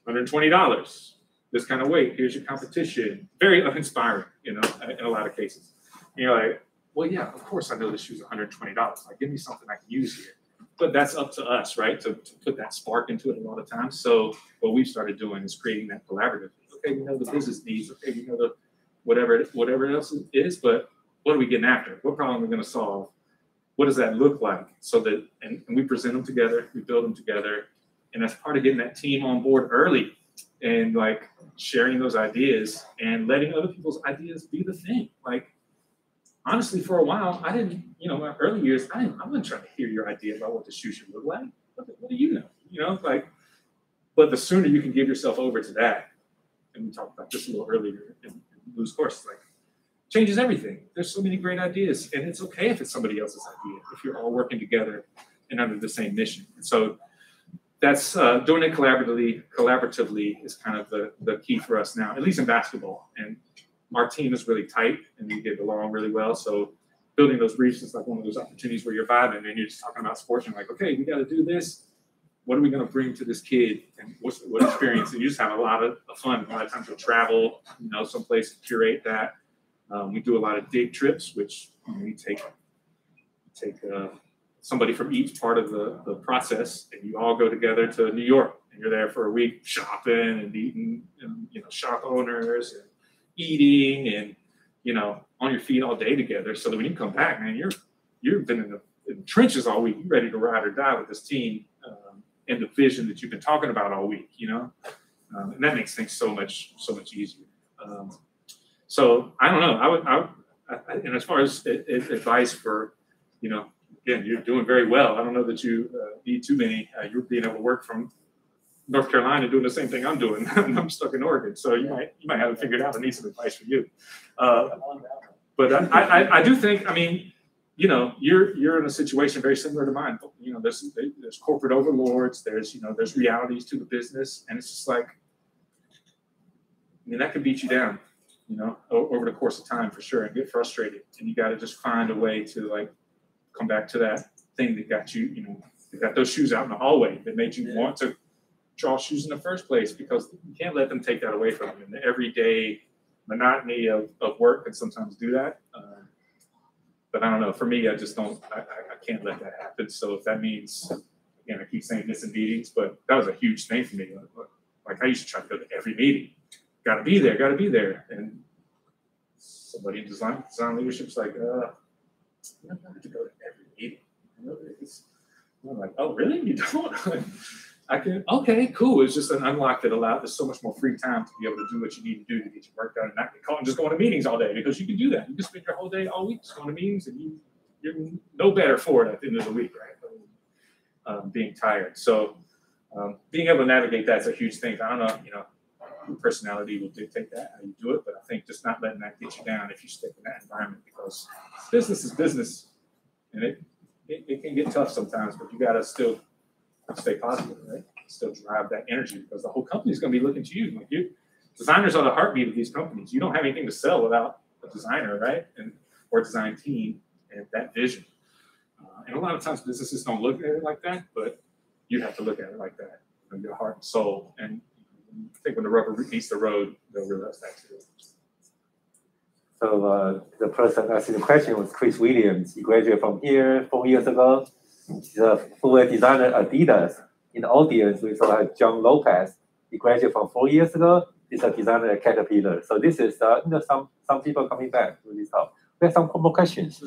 $120. This kind of weight. Here's your competition. Very uninspiring, in a lot of cases. And you're well, yeah, of course I know this shoe's $120. Give me something I can use here. But that's up to us, right? To put that spark into it a lot of times. So what we've started doing is creating that collaborative. Okay, we know the business needs. Okay, we know the whatever else it is, but what are we getting after? What problem are we going to solve? What does that look like? So that and we present them together, we build them together, and that's part of getting that team on board early and sharing those ideas and letting other people's ideas be the thing. Honestly, for a while, I didn't, my early years, I wasn't trying to hear your idea about what the shoe should look like. What do you know? But the sooner you can give yourself over to that, and we talked about this a little earlier in Lou's course, changes everything. There's so many great ideas, and it's okay if it's somebody else's idea if you're all working together and under the same mission. And so that's doing it collaboratively is kind of the key for us now, at least in basketball. And our team is really tight, and we get along really well. So building those briefs is like one of those opportunities where you're vibing and you're just talking about sports. And you're like, okay, we got to do this. What are we going to bring to this kid? And what experience? And you just have a lot of fun. A lot of times we'll travel, someplace to curate that. We do a lot of dig trips, which we take somebody from each part of the process, and you all go together to New York, and you're there for a week shopping and eating, shop owners and eating and, on your feet all day together, so that when you come back, man, you've been in the trenches all week. You're ready to ride or die with this team and the vision that you've been talking about all week, and that makes things so much easier. So I don't know. And as far as advice for, again, you're doing very well. I don't know that you need too many. You're being able to work from North Carolina doing the same thing I'm doing. I'm stuck in Oregon, so you might have it figured out. I need some advice from you. But I do think, you're in a situation very similar to mine. There's corporate overlords. There's realities to the business, and it's just like, that could beat you down, over the course of time for sure, and get frustrated. And you got to just find a way to come back to that thing that got you, that got those shoes out in the hallway that made you want to draw shoes in the first place, because you can't let them take that away from you. And the everyday monotony of work can sometimes do that. But I don't know, for me, I just don't, I can't let that happen. So if that means, again, I keep saying missing meetings, but that was a huge thing for me. Like I used to try to go to every meeting. Got to be there. And somebody in design leadership's like, you don't have to go to every meeting. I'm like, oh, really? You don't? I can, okay, cool. It's just an unlock that allows, there's so much more free time to be able to do what you need to do to get your work done and not get caught and just going to meetings all day, because you can do that. You can spend your whole day, all week, just going to meetings, and you're no better for it at the end of the week, right? Being tired. So being able to navigate that's a huge thing. I don't know, your personality will dictate that, how you do it, but I think just not letting that get you down if you stick in that environment, because business is business, and it can get tough sometimes, but you got to still stay positive, right? Still drive that energy, because the whole company is going to be looking to you. Like designers are the heartbeat of these companies. You don't have anything to sell without a designer, right? Or a design team and that vision. And a lot of times businesses don't look at it like that, but you have to look at it like that, your heart and soul. And I think when the rubber meets the road, they'll realize that too. So the person asking the question was Chris Williams. He graduated from here 4 years ago. He's a footwear designer at Adidas. In the audience, we saw John Lopez. He graduated from 4 years ago. He's a designer at Caterpillar. So this is some people coming back to this talk. We have some more questions.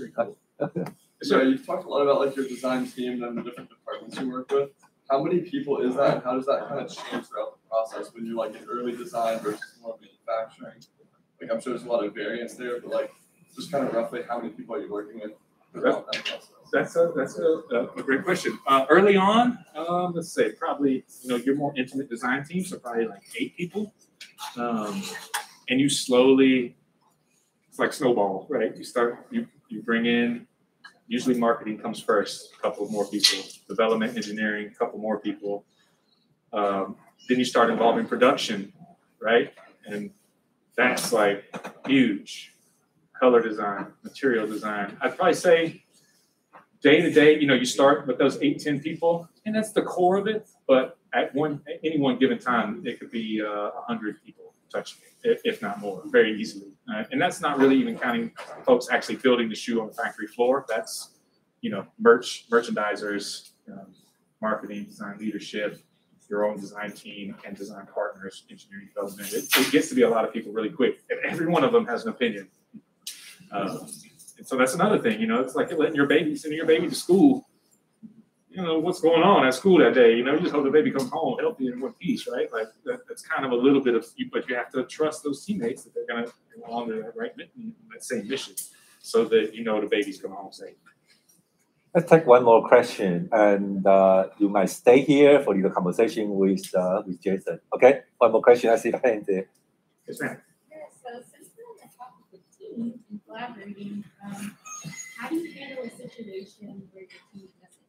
So you've talked a lot about your design team and the different departments you work with. How many people is that, and how does that kind of change throughout the process when you're in early design versus more manufacturing? I'm sure there's a lot of variance there, but just kind of roughly how many people are you working with throughout that process? That's a great question. Early on, let's say probably your more intimate design team, so probably 8 people, and you slowly, it's like snowball, right? You bring in, usually marketing comes first, a couple more people, development, engineering, a couple more people, then you start involving production, right? And that's huge. Color design, material design. I'd probably say day to day, you start with those 8-10 people, and that's the core of it. But at any one given time, it could be 100 people touching it, if not more, very easily. And that's not really even counting folks actually building the shoe on the factory floor. That's merchandisers, marketing, design leadership, your own design team, and design partners, engineering development. It gets to be a lot of people really quick, and every one of them has an opinion. And so that's another thing, it's like you're sending your baby to school. What's going on at school that day, you just hope the baby comes home healthy and in one piece, right? That's kind of a little bit of, but you have to trust those teammates that they're going to go on to that same mission, so that the babies come home safe. Let's take one more question, and you might stay here for the conversation with Jason. Okay, one more question. I see the hand there. Yes, ma'am. Yeah, so since we're on the topic of team and collaborating, how do you handle a situation where your team doesn't?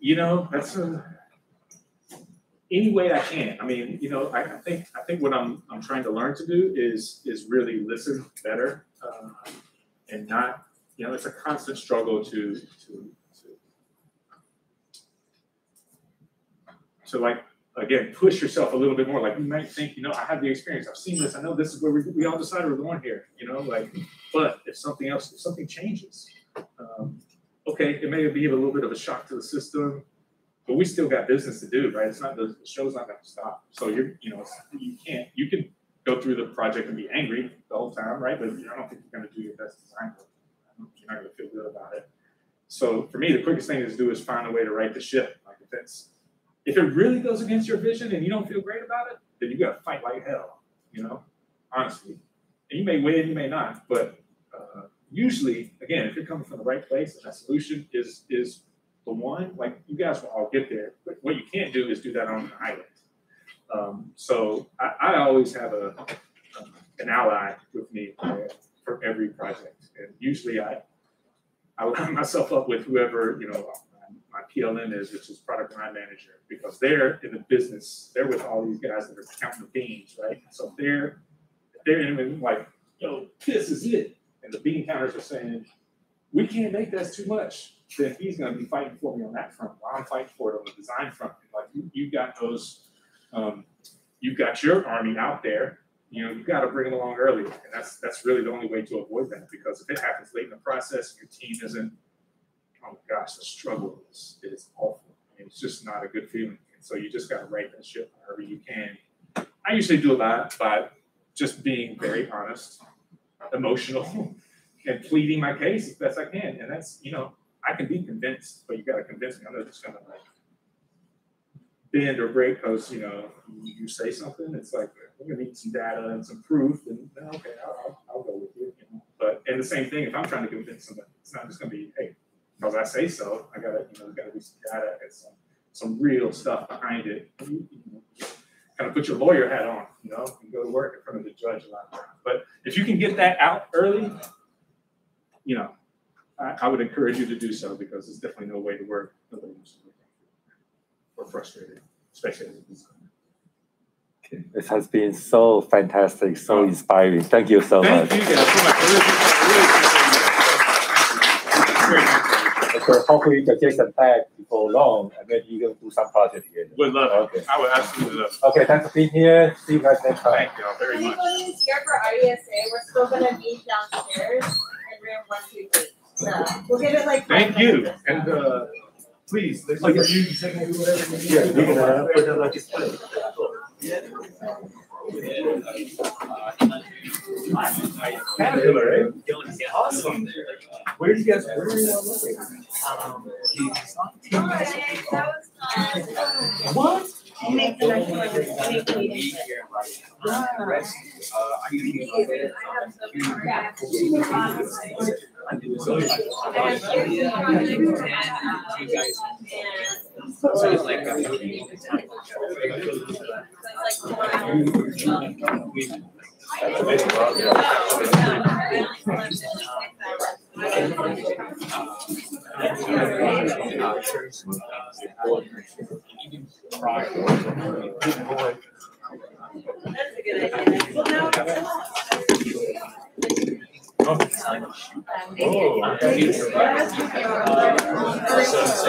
You know, that's any way I can. I mean, you know, I think what I'm trying to learn to do is really listen better, and not, you know, it's a constant struggle to like, again, push yourself a little bit more. Like, you might think, you know, I have the experience, I've seen this, I know this is where we all decided we're going here, you know, like, but if something changes, okay, it may be a little bit of a shock to the system, but we still got business to do, right? It's not, the show's not gonna stop. So you can go through the project and be angry the whole time, right? But I don't think you're gonna do your best design work. You're not gonna feel good about it. So for me, the quickest thing to do is find a way to right the ship. Like, if it really goes against your vision and you don't feel great about it, then you gotta fight like hell, you know, honestly. And you may win, you may not, but usually, again, if you're coming from the right place and that solution is the one, like, you guys will all get there. But what you can't do is do that on an island. So I always have an ally with me for every project. And usually I will line myself up with whoever, you know, my PLM is, which is product line manager, because they're in the business. They're with all these guys that are counting the beans, right? So they're in, like, yo, this is it. And the bean counters are saying, we can't make that too much. Then he's going to be fighting for me on that front while I'm fighting for it on the design front. Like, you got those, you've got your army out there. You know, you got to bring them along early, and that's really the only way to avoid that. Because if it happens late in the process, and your team isn't, oh my gosh, the struggle is awful. I mean, it's just not a good feeling. And so you just got to right that ship however you can. I usually do a lot by just being very honest, emotional, and pleading my case as best I can. And that's, you know, I can be convinced, but you got to convince me. I'm not just going to, like, bend or break because, you know, you say something. It's like, we're going to need some data and some proof, and okay, I'll go with you. You know? But, and the same thing, if I'm trying to convince somebody, it's not just going to be, hey, because I say so, I got to, you know, there's got to be some data and some real stuff behind it. You know, kind of put your lawyer hat on, you know, and go to work in front of the judge a lot of times. But if you can get that out early, you know, I would encourage you to do so, because there's definitely no way to work or frustrated, especially as a designer. Okay. It has been so fantastic, so inspiring. Thank you so much. Thank you guys so much. Okay, hopefully the Jason back before long, and maybe you can do some project together. Would love it. Okay. I would absolutely love it. Okay, thanks for being here. See you guys next time. Thank you all very much. Anybody is here for IESA, we're still gonna meet downstairs in room 123. So we'll give it like 5 Thank you. minutes. And please, there's yeah. you can do whatever you need. Yeah, we're gonna put it like display. Fabulous, eh? Awesome. Where do you guys looking? What? We'll make the next one, we'll make the meeting. That's a good idea. Well, now it's